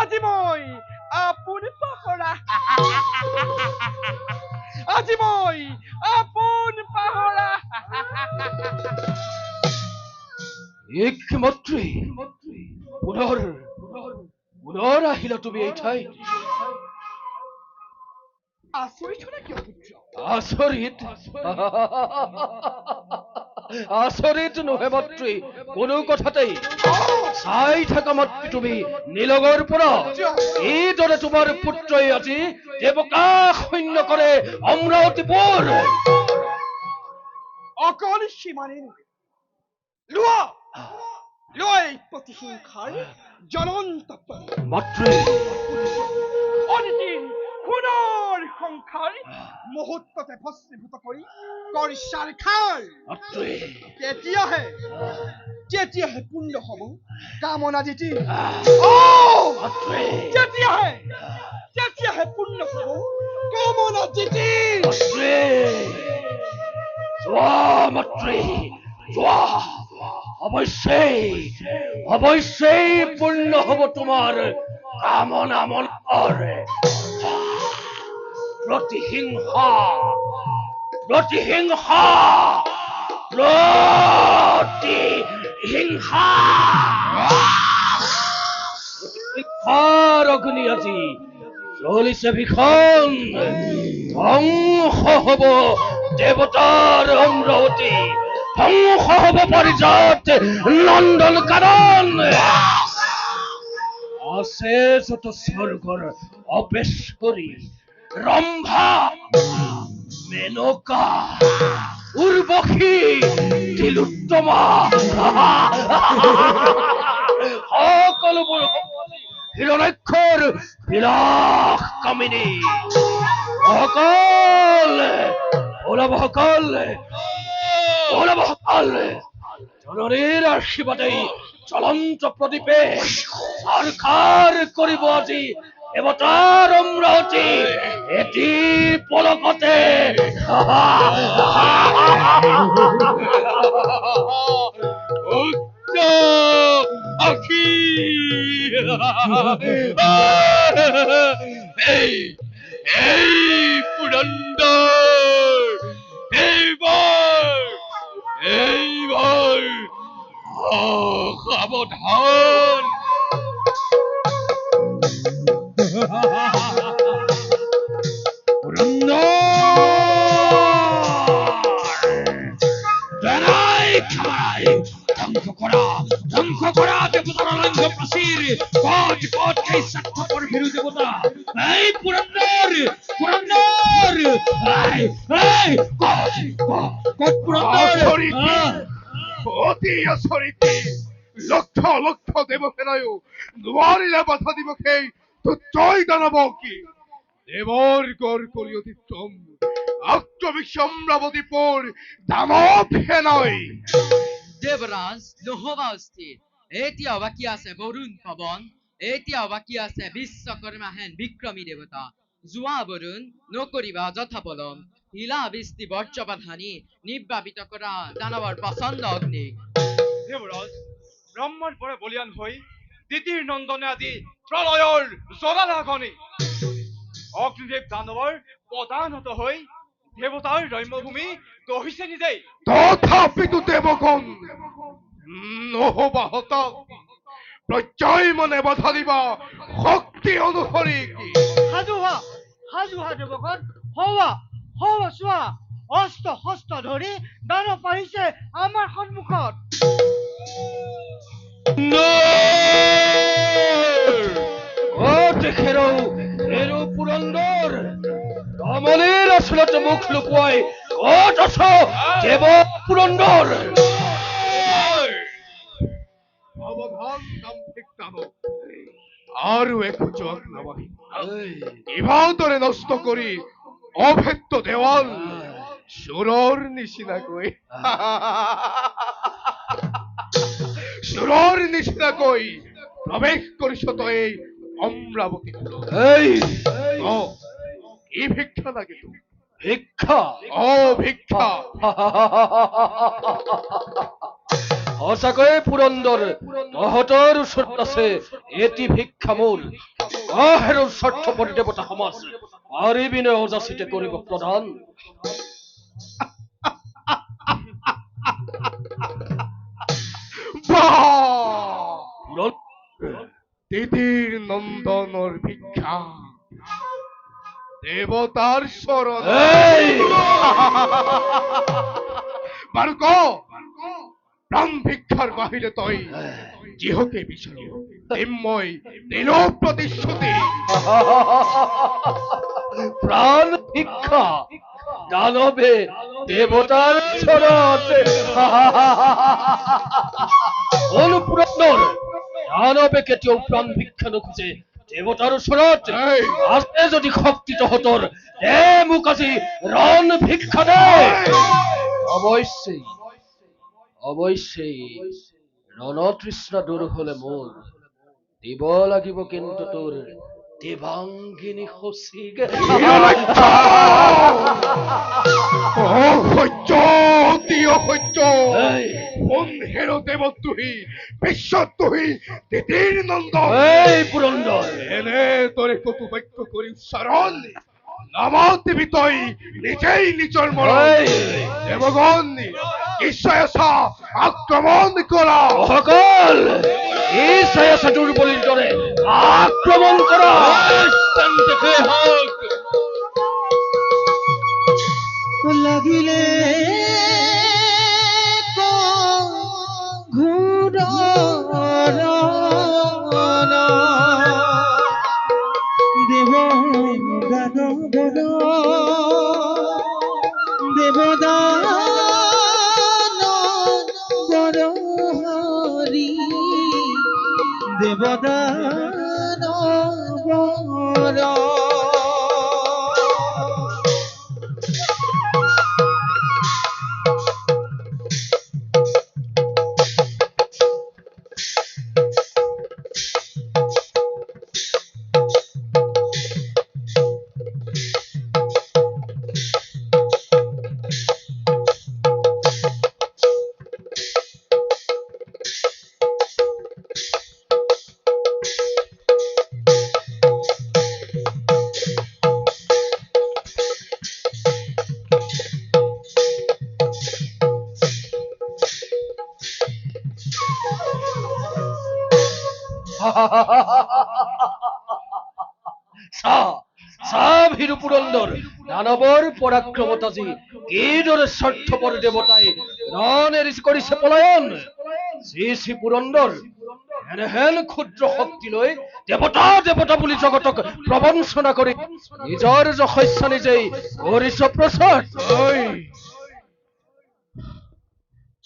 আজি মই আপোন পাহৰা আজি মই আপোন পাহৰা এক মন্ত্ৰী পুনৰ আহিলা তুমি এই ঠাইত আচৰিত হলে কিয় পুত্ৰ আচৰিত আচৰিত নহয় মন্ত্ৰী কোনো কথাতেই চাই থাকা মাত্র তুমি নীলগৰ পৰা এইদৰে তোমাৰ পুত্ৰই আজি দেৱকা সৈন্য কৰে অমৰাৱতীপুৰ অকল সীমানে নহয় লোৱা লোৱা এই প্ৰতিহিংসাৰ জ্বলন্ত মন্ত্ৰী অদিতিৰ সোণৰ সংসাৰ মুহূৰ্ততে ভস্মীভূত কৰি সাৰখাৰ তেতিয়াহে পূৰ্ণ হব কামনা জিতি তেতিয়াহে পূৰ্ণ হব কামনা জিতি অবশ্যই পূর্ণ হব তোমার কামনা মনৰ প্ৰতিহিংসা অগ্নি আজি জ্বলিছে ভীষণ ধ্বংস হব দেৱতাৰ অমৰাৱতী ধ্বংস হব পাৰিজাত নন্দন কানন আছে যত স্বৰ্গৰ অপেশ্বৰী ৰম্ভা মেনকা উৰ্বশী তিলোত্তমা সকলোবোৰ হিৰণ্যাক্ষৰ বিলাস কামিনী সকল জননীৰ আশীৰ্বাদে জ্বলন্ত প্ৰদীপে সাৰখাৰ কৰিব আজি দেৱতাৰ অমৰাৱতী এটি পলকতে আখি এই পুৰন্দৰ এইবাৰ সাৱধান ধ্বংস করা দেবতার অনঙ্গ প্রাচীর পথ কে স্বার্থপর ভীরু দেবতা এই পুরন্দর অতি অচৰিতী লক্ষ লক্ষ দেৱসেনায়ো নোৱাৰিলে বাধা দিব সেই তো জয় দানৱ কি দেৱৰ গড় কৰি অতিক্ৰম আক্রমিক অমরাবতীপুর দানৱ সেনাই। দেৱৰাজ নহবা অস্থিৰ এতিয়াও বাকী আছে বৰুণ পৱন এতিয়াও বাকী আছে বিশ্বকৰ্মা হেন বিক্ৰমী দেৱতা যোৱা বৰুণ নকৰিবা যথাপলম শিলা বৃষ্টি বজ্ৰপাত হানি নিৰ্বাপিত কৰা দানৱৰ প্ৰচণ্ড অগ্নি দেৱৰাজ ব্ৰহ্মাৰ পৰা বলিয়ান হৈ দিতিৰ নন্দনে আজি প্ৰলয়ৰ জ্বলালাগনি অগ্নিদেৱ দানৱৰ প্ৰধানত হৈ দেৱতাৰ ৰম্যভূমি দহিছে নিজেই। তথাপিতো দেৱগণ নহবা হতাশ, প্ৰত্যয় মনে বাধা দিবা শক্তি অনুসৰি কি। সাজু হোৱা দেৱগণ, হোৱা চোৱা অস্ত্ৰ শস্ত্ৰ ধৰি দানৱ আহিছে আমাৰ সন্মুখত। হেৰো পুৰন্দৰ ৰমণীৰ আচলতে মুখ লুকুৱাই ক'ত আছ দেৱ পুৰন্দৰ? সাৱধান দাম্ভিক দানৱ, আৰু একো যোগ নাবাঢ়ি কিভাদৰে নষ্ট কৰি অভেদ্য দেৱাল চোৰৰ নিচিনাকৈ চোৰৰ নিচিনাকৈ প্ৰৱেশ কৰিছ তই এই অমৰাৱতীপুৰত। কি ভিক্ষা লাগে তোক? ভিক্ষা ভিক্ষা সঁচাকৈয়ে পুৰন্দৰ তহঁতৰ ওচৰত আছে এটি ভিক্ষা মূল হেৰো স্বাৰ্থপৰ দেৱতা সমাজ পাৰিবিনে অযাচিতে কৰিব প্ৰদান? দিদিৰ নন্দনৰ ভিক্ষা দেৱতাৰ চৰণ। বাৰু ক প্ৰাণ ভিক্ষাৰ বাহিৰে তই যিহকে বিচাৰ দিম মই দিলো প্ৰতিশ্ৰুতি। প্ৰাণ ভিক্ষা দানৱে দেৱতাৰ চৰণত অনুপুৰন্দৰ দানৱে কেতিয়াও প্ৰাণ ভিক্ষা নোখোজে দেৱতাৰ ওচৰত। আছে যদি শক্তি তহঁতৰ দে মোক আজি ৰণ ভিক্ষা দে। অৱশ্যেই ৰণতৃষ্ণা দূৰ হলে মোৰ দিব লাগিব কিন্তু তোৰ দেৱাংগিনী সচিকে। অসহ্য অতি অসহ্য। কোন হেৰ দেৱত তুহি বিশ্বত তুহি দিদিৰ নন্দন পুৰন্দৰ এনেদৰে কটু বাক্য কৰি উচ্চাৰণ নামাতিবি তই নিজেই নিজৰ মৰণ। দেৱগণ নিশ্চয় আছা আক্ৰমণ কৰা। সকল নিশ্চয় আছে দুৰ্বলীৰ দৰে আক্ৰমণ কৰা। লাগিলে ঘূৰ দেৱ দানৱৰ দেৱদানৱৰ হৰি দেৱদানৱৰ। ভীৰু পুৰন্দৰ দানৱৰ পৰাক্ৰমত আজি কিদৰে স্বাৰ্থপৰ দেৱতাই ৰণ এৰি কৰিছে পলায়ন। শ্ৰী পুৰন্দৰ এনেহেন ক্ষুদ্ৰ শক্তি লৈ দেৱতা বুলি জগতক প্ৰবঞ্চনা কৰি নিজৰ যশস্য নিজেই কৰিছ প্ৰচাৰ।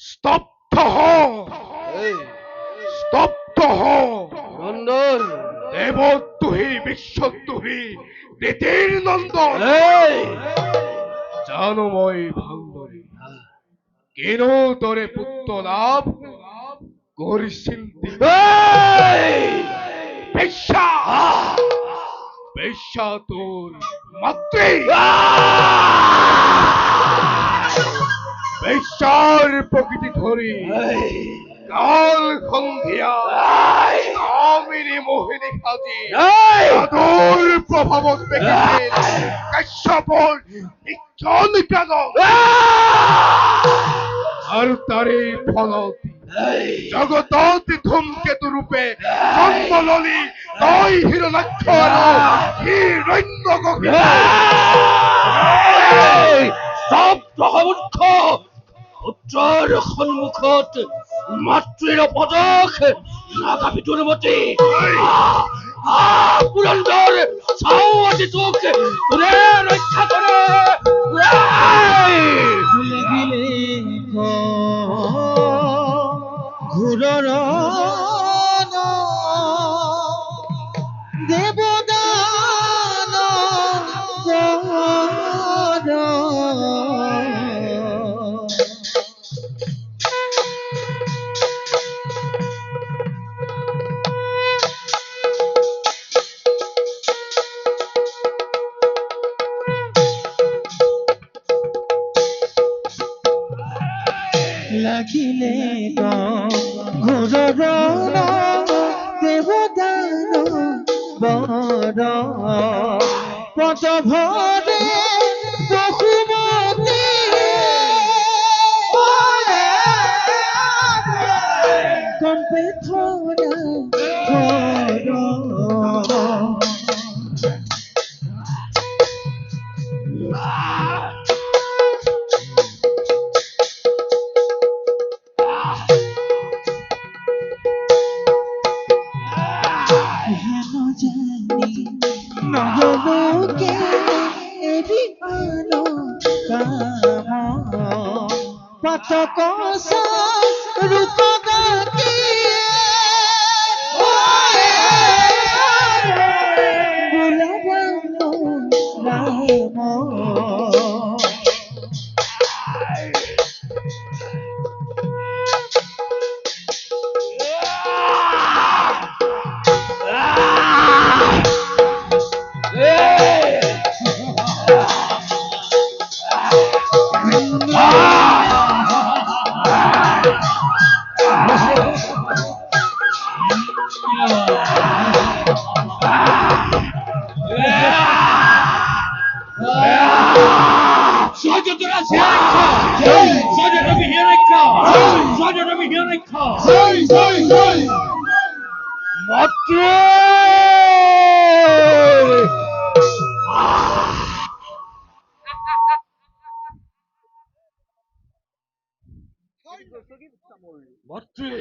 স্তব্ধ পুৰন্দৰ দেৱত তুহি বিশ্বত তুহি দিদিৰ নন্দন জানো মই ভালদৰে কিনো তৰে পুত্ৰ লাভ কৰিছিল বেশ্যা বেশ্যা তোৰ মাতৃ বেশ্যাৰ প্ৰকৃতি ধৰি কাল সন্ধিয়া কামিনী মোহিনী সাজি সাধুৰ প্ৰভাৱত দেখিছিল কাশ্যপৰ নিৰ্জন কানন আৰু তাৰে ফলত জগতত ধূমকেতু ৰূপে জন্ম ললি তই হিৰণ্যাক্ষ আৰু হিৰণ্যকশিপু পুত্ৰৰ সন্মুখত মাতৃৰ পদক নাগাবি তোৰ মতে পুৰন্দৰ চাও আজি তোক কোনে ৰক্ষা কৰে লাগিলে ঘোৰৰ দেৱদান লাগিলে ঘোৰৰ দেৱদান বৰ পদ ভৰে বসুমতী কম্পে থৰা নহলোকে এৰি আনো কাম পাতক ৰূপ গাকি বোলাবানো ৰাম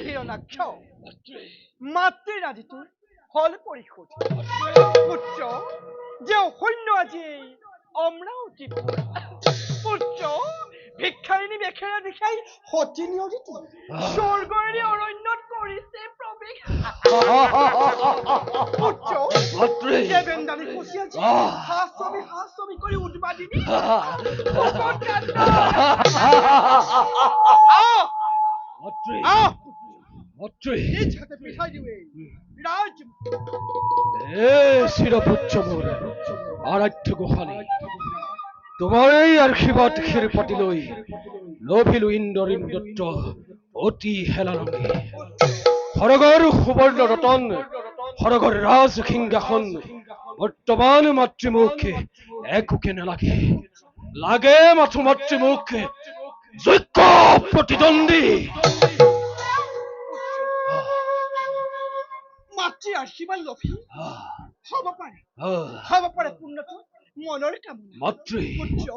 হিৰণ্যাক্ষ মাতৃৰ আজি তোৰ হল পৰিশোধ পুত্ৰ যে সৈন্য আজি অমৰাৱতী পুত্ৰ ভিক্ষাৰিণী বেখেৰা দেখাই সতী নিয়জিত স্বৰ্গৰে অৰণ্যত কৰিছে প্ৰৱেশ পুত্ৰ দেৱেন্দ্ৰাণী কচি আজি হাস্যমি কৰি উৎপাদিনী চিৰপুচ্ছ মোৰ আৰাধ্য গোসানী তোমাৰ এই আশীৰ্বাদ ক্ষীৰ পাতিলৈ লভিলো ইন্দ্ৰিন দত্ত অতি হেলাৰঙী সৰগৰ সুবৰ্ণ ৰতন সৰগৰ ৰাজ সিংহাসন বৰ্তমান মাতৃমুখ একোকে নালাগে লাগে মাথো মাতৃমুখ যোগ্য প্ৰতিদ্বন্দ্বী মাতৃ আশীৰ্বাদ লভি হব পাৰে পূৰ্ণত মনৰ কামনা মাতৃ পুত্ৰ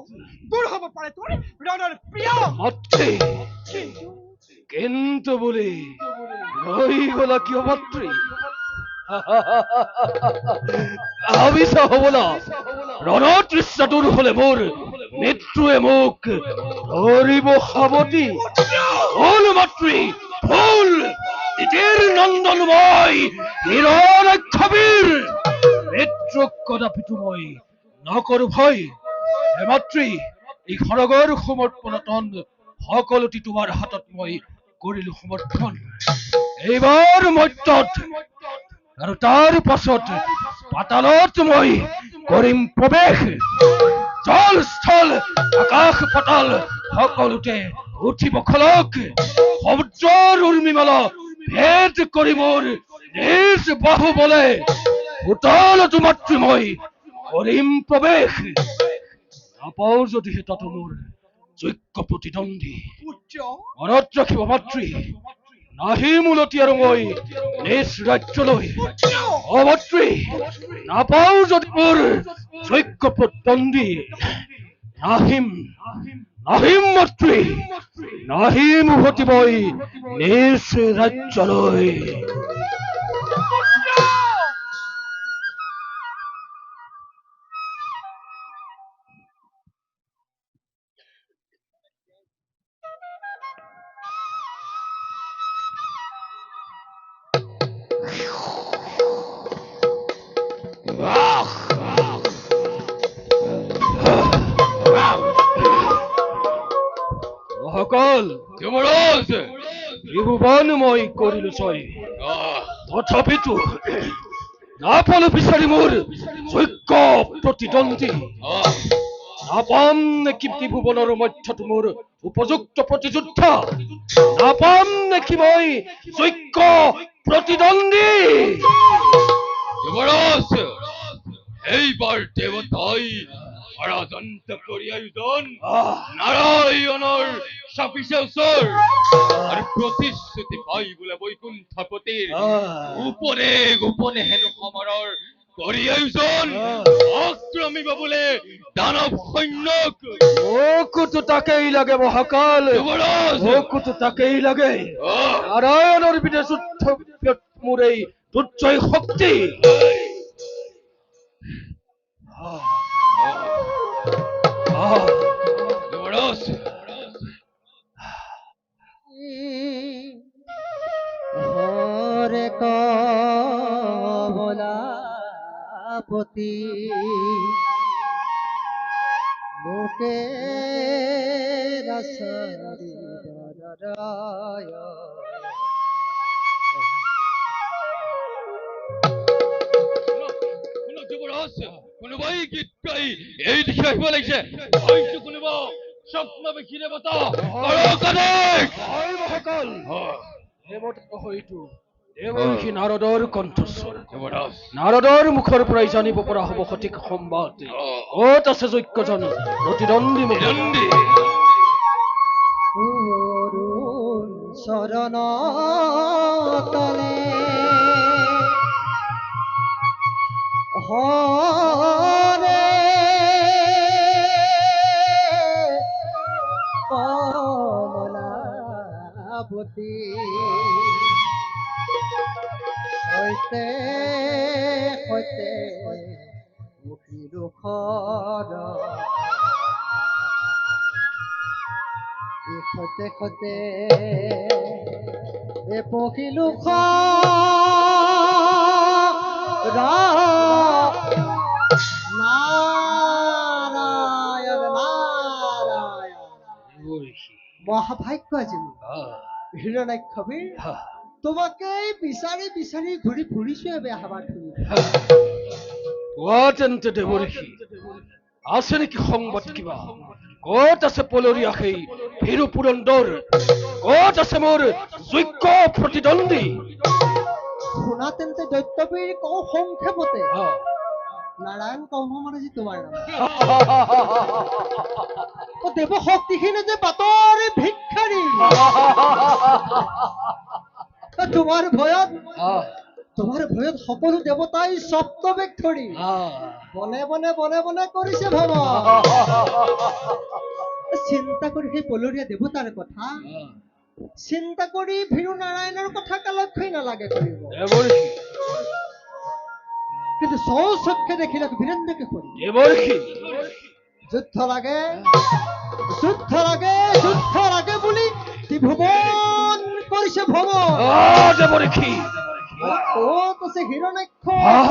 তোৰ হব পাৰে তোৰ ৰণৰ প্ৰিয় মাতৃ কিন্তু বলি রই গলা কি মাতৃ আবিষা হব না রণতৃষ্ণা দূর হলে মোর মৃত্যুয়ে মুখ ধরিব সাবতী ফুল মাতৃ ফুল তিতির নন্দনময় হিরণ্যক্ষবীর মৃত্যু কদাপি তুমি নকর ভয় হে মাতৃ এই খড়গৰ সমৰ্পণতন সকলোটি তোমাৰ হাতত মই কৰিলো সমৰ্পণ। এইবাৰ মৰ্ত্যত আৰু তাৰ পাছত পাতালত মই কৰিম প্ৰৱেশ। জল স্থল আকাশ পাতাল সকলোতে উঠিব খলক। সমুদ্ৰৰ উৰ্মিমালা ভেদ কৰি মোৰ নিজ বাহুবলে উতলত মাতৃ মই কৰিম প্ৰৱেশ। নাপাওঁ যদিহে তাতো মোৰ যোগ্য প্ৰতিদ্বন্দ্বী মনত ৰাখিব মাতৃ। নাহি মূলতি আৰু মই নিজ ৰাজ্যলৈ। অ মাতৃ, নাপাওঁ যদি মোৰ যোগ্য প্ৰতিদ্বন্দ্বী নাহিম মাতৃ, নাহিম উভতি মই নিজ ৰাজ্যলৈ। মহাকাল যুৱৰাজ ত্ৰিভুৱন মই কৰিলো জয়, তথাপিতো নাপালো বিচাৰি মোৰ যোগ্য প্ৰতিদ্বন্দ্বী। নাপাম নেকি ত্ৰিভুৱনৰ মধ্যত মোৰ উপযুক্ত প্ৰতিযোদ্ধা? নাপাম নেকি মই যোগ্য প্ৰতিদ্বন্দ্বী? যুৱৰাজ এইবাৰ দেৱতাই ষড়যন্ত্ৰ কৰি আয়োজন নাৰায়ণৰ চাপিছে ওচৰ আৰু প্ৰতিশ্ৰুতি পাই বোলে বৈকুণ্ঠপতিৰ গোপনে গোপনে হেনো সমাৰৰ কৰি আয়োজন আক্ৰমিব বোলে দানৱ সৈন্যক। মোকোতো তাকেই লাগে মহাকাল, মোকোতো তাকেই লাগে। নাৰায়ণৰ বিনে যুদ্ধ মোৰ এই দুৰ্জয় শক্তি। যুৱৰাজ হৰে কমলাপতি লোকে ৰাসাৰি দৰায়। যুৱৰাজ কোনোবাই গীত গাই এই দিশে আহিব লাগিছে। হয়তো কোনোবা স্বপ্নবেশী দেৱতা মহাকাল হয়তো দেৱৰ্ষি নাৰদৰ কণ্ঠস্বৰ। নাৰদৰ মুখৰ পৰাই জানিব পৰা হ'ব সঠিক সম্বাদ। ক'ত আছে যোগ্যজন প্ৰতিদ্বন্দ্বী? অৰুণ চৰণ তলে হৰে কমলাপতি সৈতে সৈতে মুখিলো খৰ সৈতে সৈতে এ পখিলো নারায়ণ নারায়ণ। মহাভাগ্য আজি মোৰ হিৰণ্যক্ষবীৰ, তোমাকেই বিচাৰি বিচাৰি ঘূৰি ফুৰিছো এবে হাবাত ধৰি। তেন্তে দেৱৰ্ষি আছে নেকি সংবাদ কিবা? ক'ত আছে পলৰীয়া সেই ভীৰু পুৰন্দৰ? ক'ত আছে মোৰ যোগ্য প্ৰতিদ্বন্দ্বী? শুনা তেন্তে দৈত্যবীৰ কওঁ সংক্ষেপতে, নারায়ণ কম্ভমান আজি তোমাৰ নাম। দেৱ শক্তিহীন যে বাতৰি ভিক্ষাৰী, তোমাৰ ভয়ত সকলো দেৱতাই সপ্তবেগ ধৰি বনে বনে বনে বনে কৰিছে ভ্ৰমণ। চিন্তা কৰি সেই পলৰীয়া দেৱতাৰ কথা, চিন্তা কৰি ভীৰু নাৰায়ণৰ কথা কালক্ষই নালাগে কৰিব। কিন্তু চৌচক্ষে দেখিলে বীৰেন্দ্ৰকে কৰি যুদ্ধ লাগে যুদ্ধ লাগে যুদ্ধ লাগে বুলি ত্ৰিভুৱন কৰিছে ভ্ৰমণ। ক'ত আছে হিৰণ্যাক্ষ,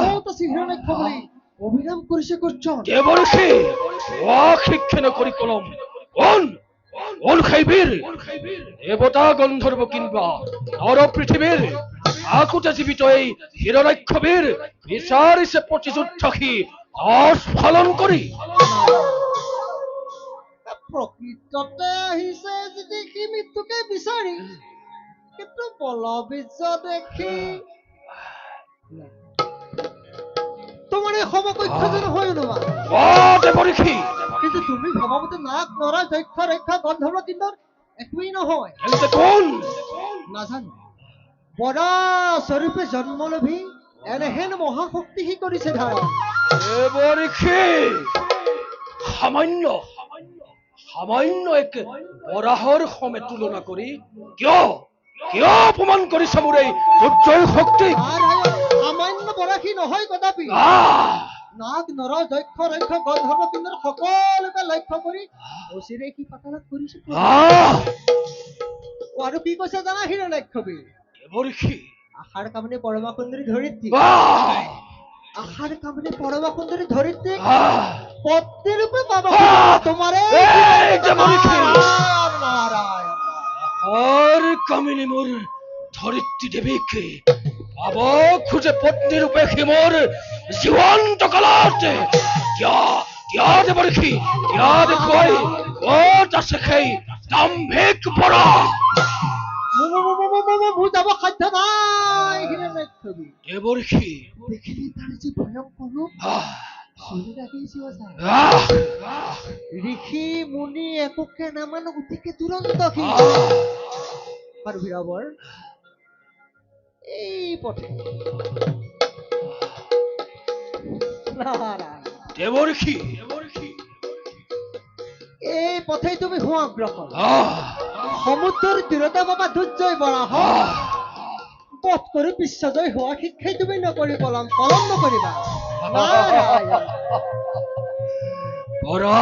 ক'ত আছে হিৰণ্যাক্ষ বুলি অভিরাম করিছে করছন দেবর্ষি অশিক্ষণ করি কলম কোন কোন খাইবির দেবতা গন্ধর্ব কিংবা নর পৃথিবীর আকুতে জীবিত এই হিরণ্যক্ষবীর বিচারিছে প্রতিযুদ্ধকি অস্ফলন করি প্ৰকৃততে আহিছে যদি সি মৃত্যুকে বিচাৰি কিন্তু বলবীৰ্য দেখি তোমাৰ এই সমকক্ষজন হৈ অনুমান অ দেবর্ষি কিন্তু তুমি ভাবামতে নাক নৰা দক্ষ ৰক্ষ গন্ধৰ্ব কিন্নৰ একোৱেই নহয় এতে কোন নাজানো বৰা স্বৰূপে জন্ম লভি এনেহেন মহাশক্তি সি কৰিছে ধাৰণ দেবর্ষি সামান্য সামান্য এক বৰাহৰ সমে তুলনা কৰি কিয় কিয় অপমান কৰিছে মোৰ এই দুৰ্জয় শক্তিক সামান্য বৰাসী নহয় কদাপি আহ! নাগ নৰ দক্ষ ৰক্ষ গন্ধৰ্ব কিন্নৰ সকলোকে লক্ষ্য কৰি অচিৰে সি পাতালত কৰিছে আহ! আৰু কি কৈছে জানা হিৰণ্যক্ষবী দেবর্ষি আশাৰ কামনে পৰমা সুন্দৰী ধৰিত্ৰী আহ! আশাৰ কামনে পৰমা সুন্দৰী ধৰিত্ৰী আহ! পত্নী ৰূপে পাবা তোমাৰে এই দেবর্ষি নাৰায়ণ আর কামিনী মোর ধরিত্রী দেবীকে পাব খুঁজে পত্নী রূপে সি মোর জীবন্ত কালাতে কিয়া দেবর্ষি কিয়া দেখুৱাই ক'ত আছে সেই দাম্ভিক বৰা মোৰ যাব সাধ্য নাই হিৰণ্যক্ষবী দেবর্ষি দেখিলি তাৰ যি ভয়ংকৰ ৰূপ আহ! চলি লাগিছে অজায় আহ! ঋষি মুনি একোকে নামানো গতিকে তুৰন্ত সি আহ! আৰু বীৰাবৰ এই পথে নাৰায়ণ দেবর্ষি এই পথেই তুমি হোৱা অগ্ৰসৰ আহ! সমুদ্ৰৰ দূৰতা পাবা দুৰ্জয় বৰা আহ! পথ কৰি বিশ্বজয় হোৱা শিক্ষাই তুমি নকৰি কলম নকৰিবা নাৰায়ণ বৰা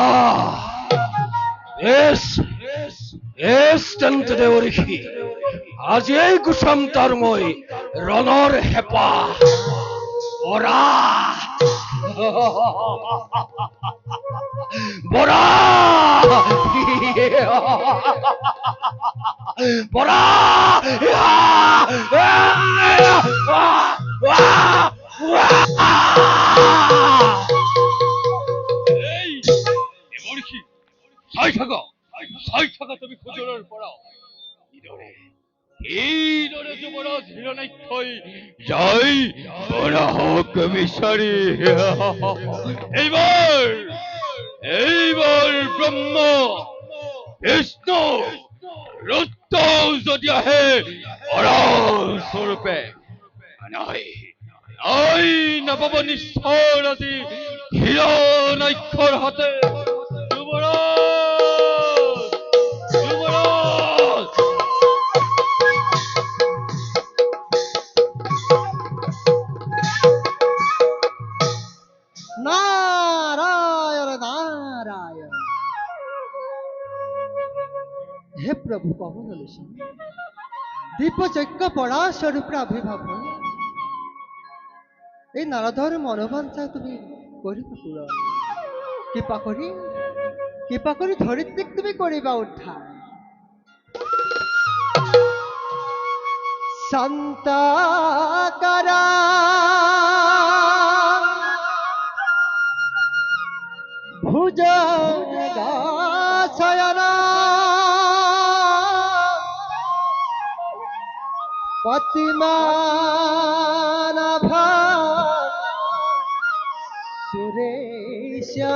এস এস তেন্তে দেবর্ষি আজি এই গুচাম তাৰ মই ৰণৰ হেঁপাহ বৰা বৰা বৰা এই দেবর্ষি চাই থাকা তুমি খুজৰৰ পৰা এইদৰে যুৱৰাজ হিৰণ্যক্ষই যাই বৰাহক বিচাৰি এইবাৰ ব্ৰহ্ম বিষ্ণু ৰুদ্ৰ যদি আহে বৰাহ স্বৰূপে নাই নাপাব নিশ্চয় আজি হিৰণ্যক্ষৰ হাতে যুৱৰাজ যুৱৰাজ নারায়ণ নারায়ণ হে প্রভু কমল লোচন দিব্যযজ্ঞ পরাস্বরূপে আবির্ভাবন এই নারদর মনোবাঞ্ছা তুমি করিবা পূরণ কৃপা কৰি ধৰিত্ৰীক তুমি কৰিবা উদ্ধাৰ সন্তাকারা ভুজগাশয়না পতিমানাভা সুরেশা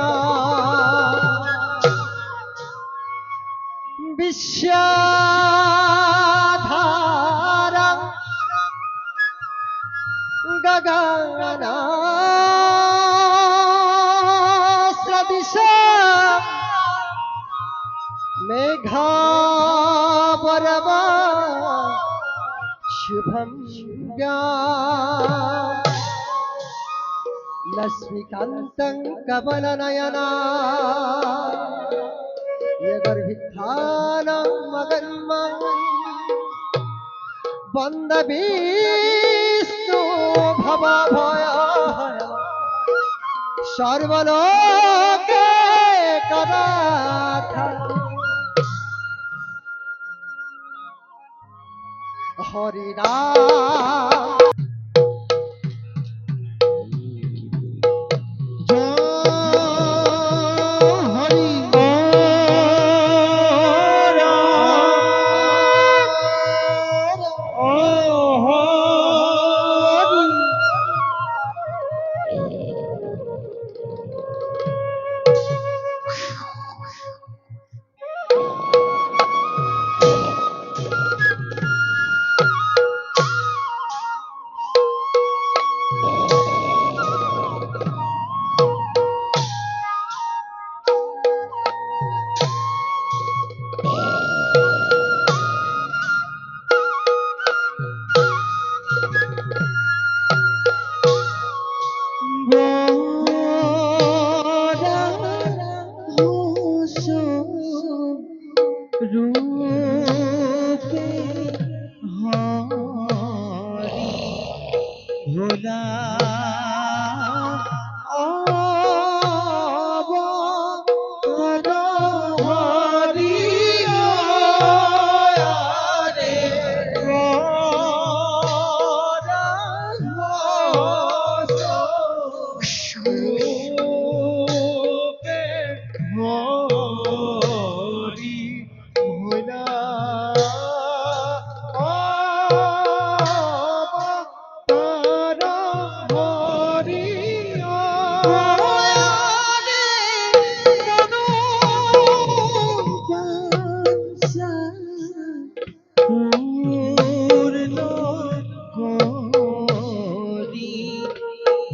বিশ্বধারা গগনা সদৃশ মেঘাবরব শুভম লক্ষ্মীকান্तं কমলনয়না গর্ভিধাनं মগন্মং বন্দে বিষ্ণু ভবভয় সর্বলোকে কদাথা হরিনাম রূপে হরি ভোলা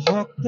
ভক্ত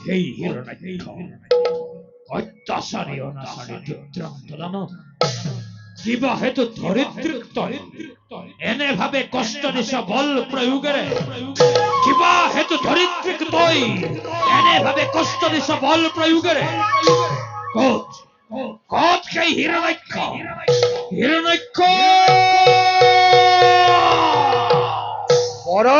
সেই হিরণাক্ষ অত্যাচারী অনাচারী দুর্দ্রান্তদান কিবা হেতু ধরিত্রীক্ত এনে ভাবে কষ্ট নিশ বল প্রয়োগেরে কিবা হেতু ধরিত্রীক্ত এনে ভাবে কষ্ট নিশ বল প্রয়োগেরে কোচ কোচ সেই হিরণাক্ষ হিরণাক্ষ বড়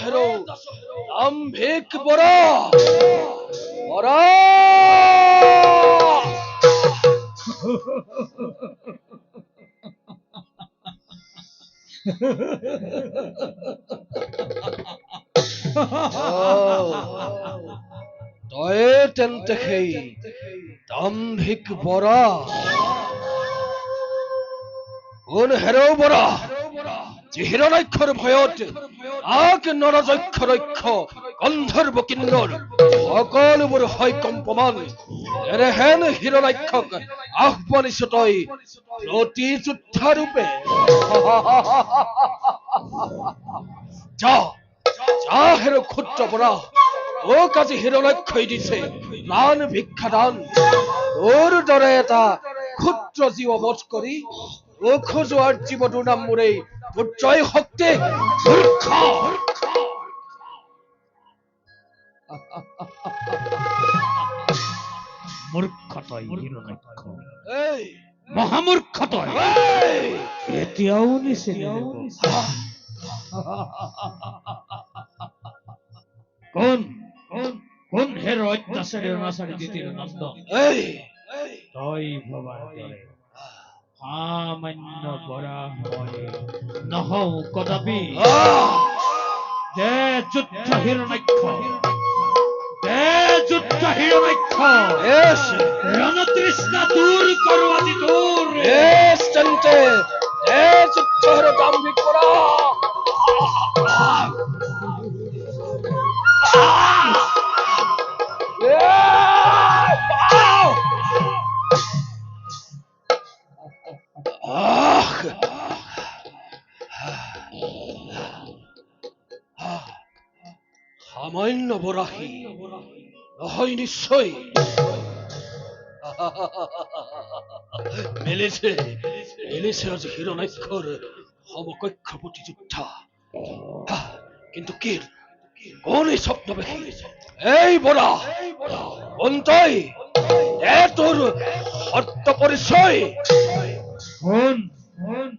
হেরো দাম্ভিক বড় বড় তয়ে তেন্তে খেই দাম্ভিক বড় কোন হেরো বড় যে হিরণাক্ষর ভয়ত আক নরযক্ষ রক্ষ গন্ধর্ব কিন্নর সকলবোৰ হয় কম্পমান এনেহেন হিরণাক্ষক আহ্বানিছ তই প্ৰতিযোদ্ধা ৰূপে যা যা হেরো ক্ষুদ্ৰ বৰা ওক আজি হিরণাক্ষই দিছে প্ৰাণ ভিক্ষাদান তোৰ দৰে এটা ক্ষুদ্ৰ জীৱ বধ কৰি খোজোৱাৰ জীৱটোৰ নাম মোৰেই পুত্ৰই শক্তি মূৰ্খ মূৰ্খ তই হিৰণ্যাক্ষ এই মহামূৰ্খ তই এতিয়াও নিচিনে কোন কোন কোন হের অত্যাচারে অনাচারে দ্বিতীয় নন্দন এই তই ভবাৰ দৰে সামান্য বৰাহময় নহও কদাপি দে যুদ্ধ হিৰণ্যাক্ষ দে যুদ্ধ হিৰণ্যাক্ষ ৰণতৃষ্ণা দূৰ কৰো আজি তোৰ চন্তে এ যুদ্ধৰ দাম্ভিক কৰা সামান্য বৰাহী নহয় নিশ্চয় মেলিছে মেলিছে আজি হিৰণ্যাক্ষৰ সমকক্ষ প্ৰতিযোদ্ধা কিন্তু কি কোন এই স্বপ্নবেশী এই বৰা অন্তই এ তোৰ সত্য পৰিচয় কোন কোন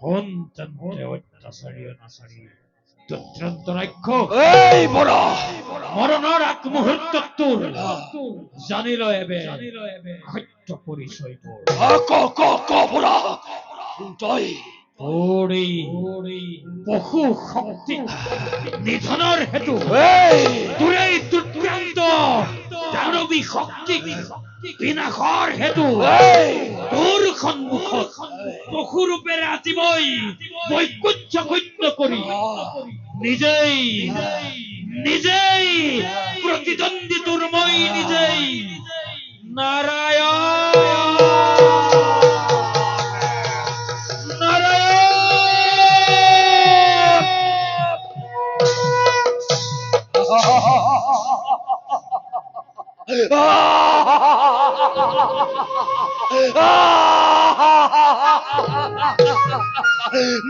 কোন তন্ত্ৰে অত্যাচাৰী অনাচাৰী দুৰ্যন্তৰাক্ষ এই বৰা মৰণৰ আগমুহূৰ্তত তোৰ জানি ল এবে সত্য পৰিচয় তোৰ ক ক ক বৰা তই তোৰ এই পশু শক্তি নিধনৰ হেতু তোৰ এই দুৰ্দান্ত দানৱী শক্তি বিনাশৰ হেতু তোৰ সন্মুখত পশুৰূপেৰে আজি মই বৈকুণ্ঠ গণ্য কৰি নিজেই নিজেই প্ৰতিদ্বন্দ্বী তোৰ মই নিজেই নাৰায়ণ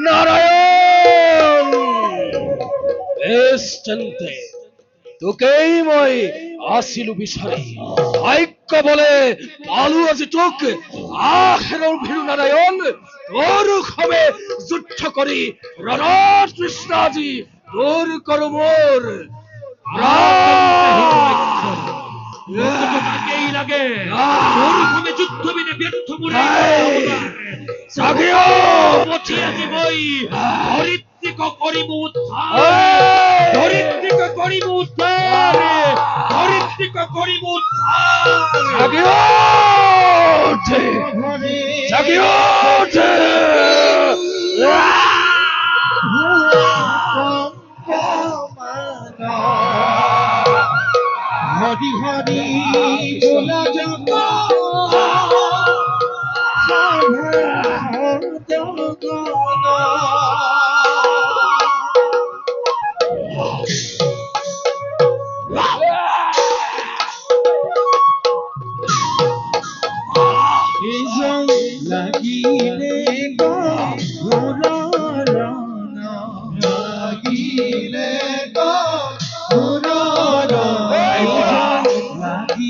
নারায়ণ বেশ চন্তে তোকেই মই আসিলো বিচাৰি ভাগ্য বলে পালো আজি তোক আহেৰৰ ভীৰু নাৰায়ণ তোৰ সবে যুদ্ধ কৰি ৰণৰ তৃষ্ণা আজি তোৰ কৰো মোৰ তোমাকেই লাগে তোৰ ভাবে যুদ্ধ বিনে ব্যৰ্থ মোৰে পঠি আজি মই ধৰিত্ৰীক কৰিম উদ্ধাৰ ধৰিত্ৰীক কৰিম উদ্ধাৰ ধৰিত্ৰীক কৰিম হরি হরি তোলা জগ লাগিলে লাগিলে লাগিলে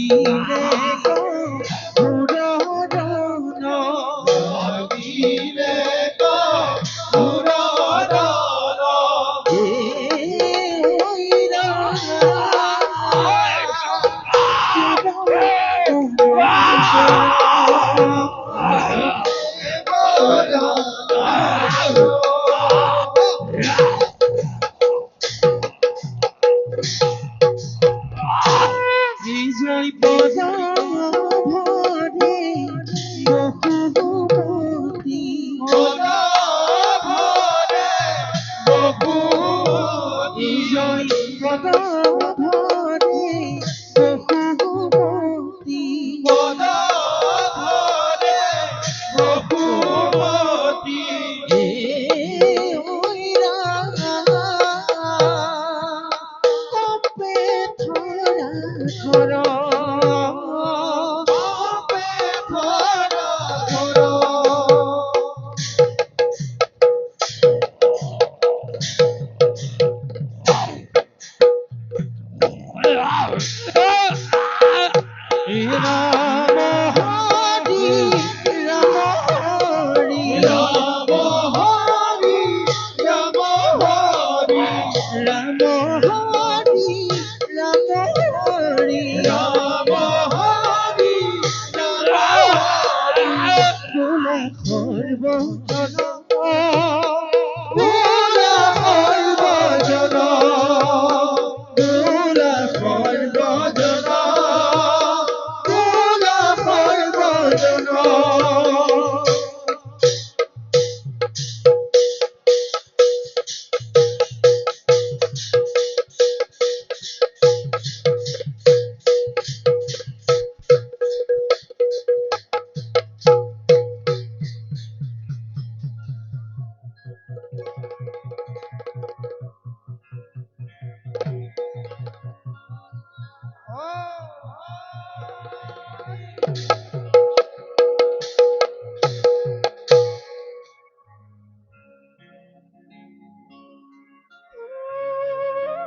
ৰাম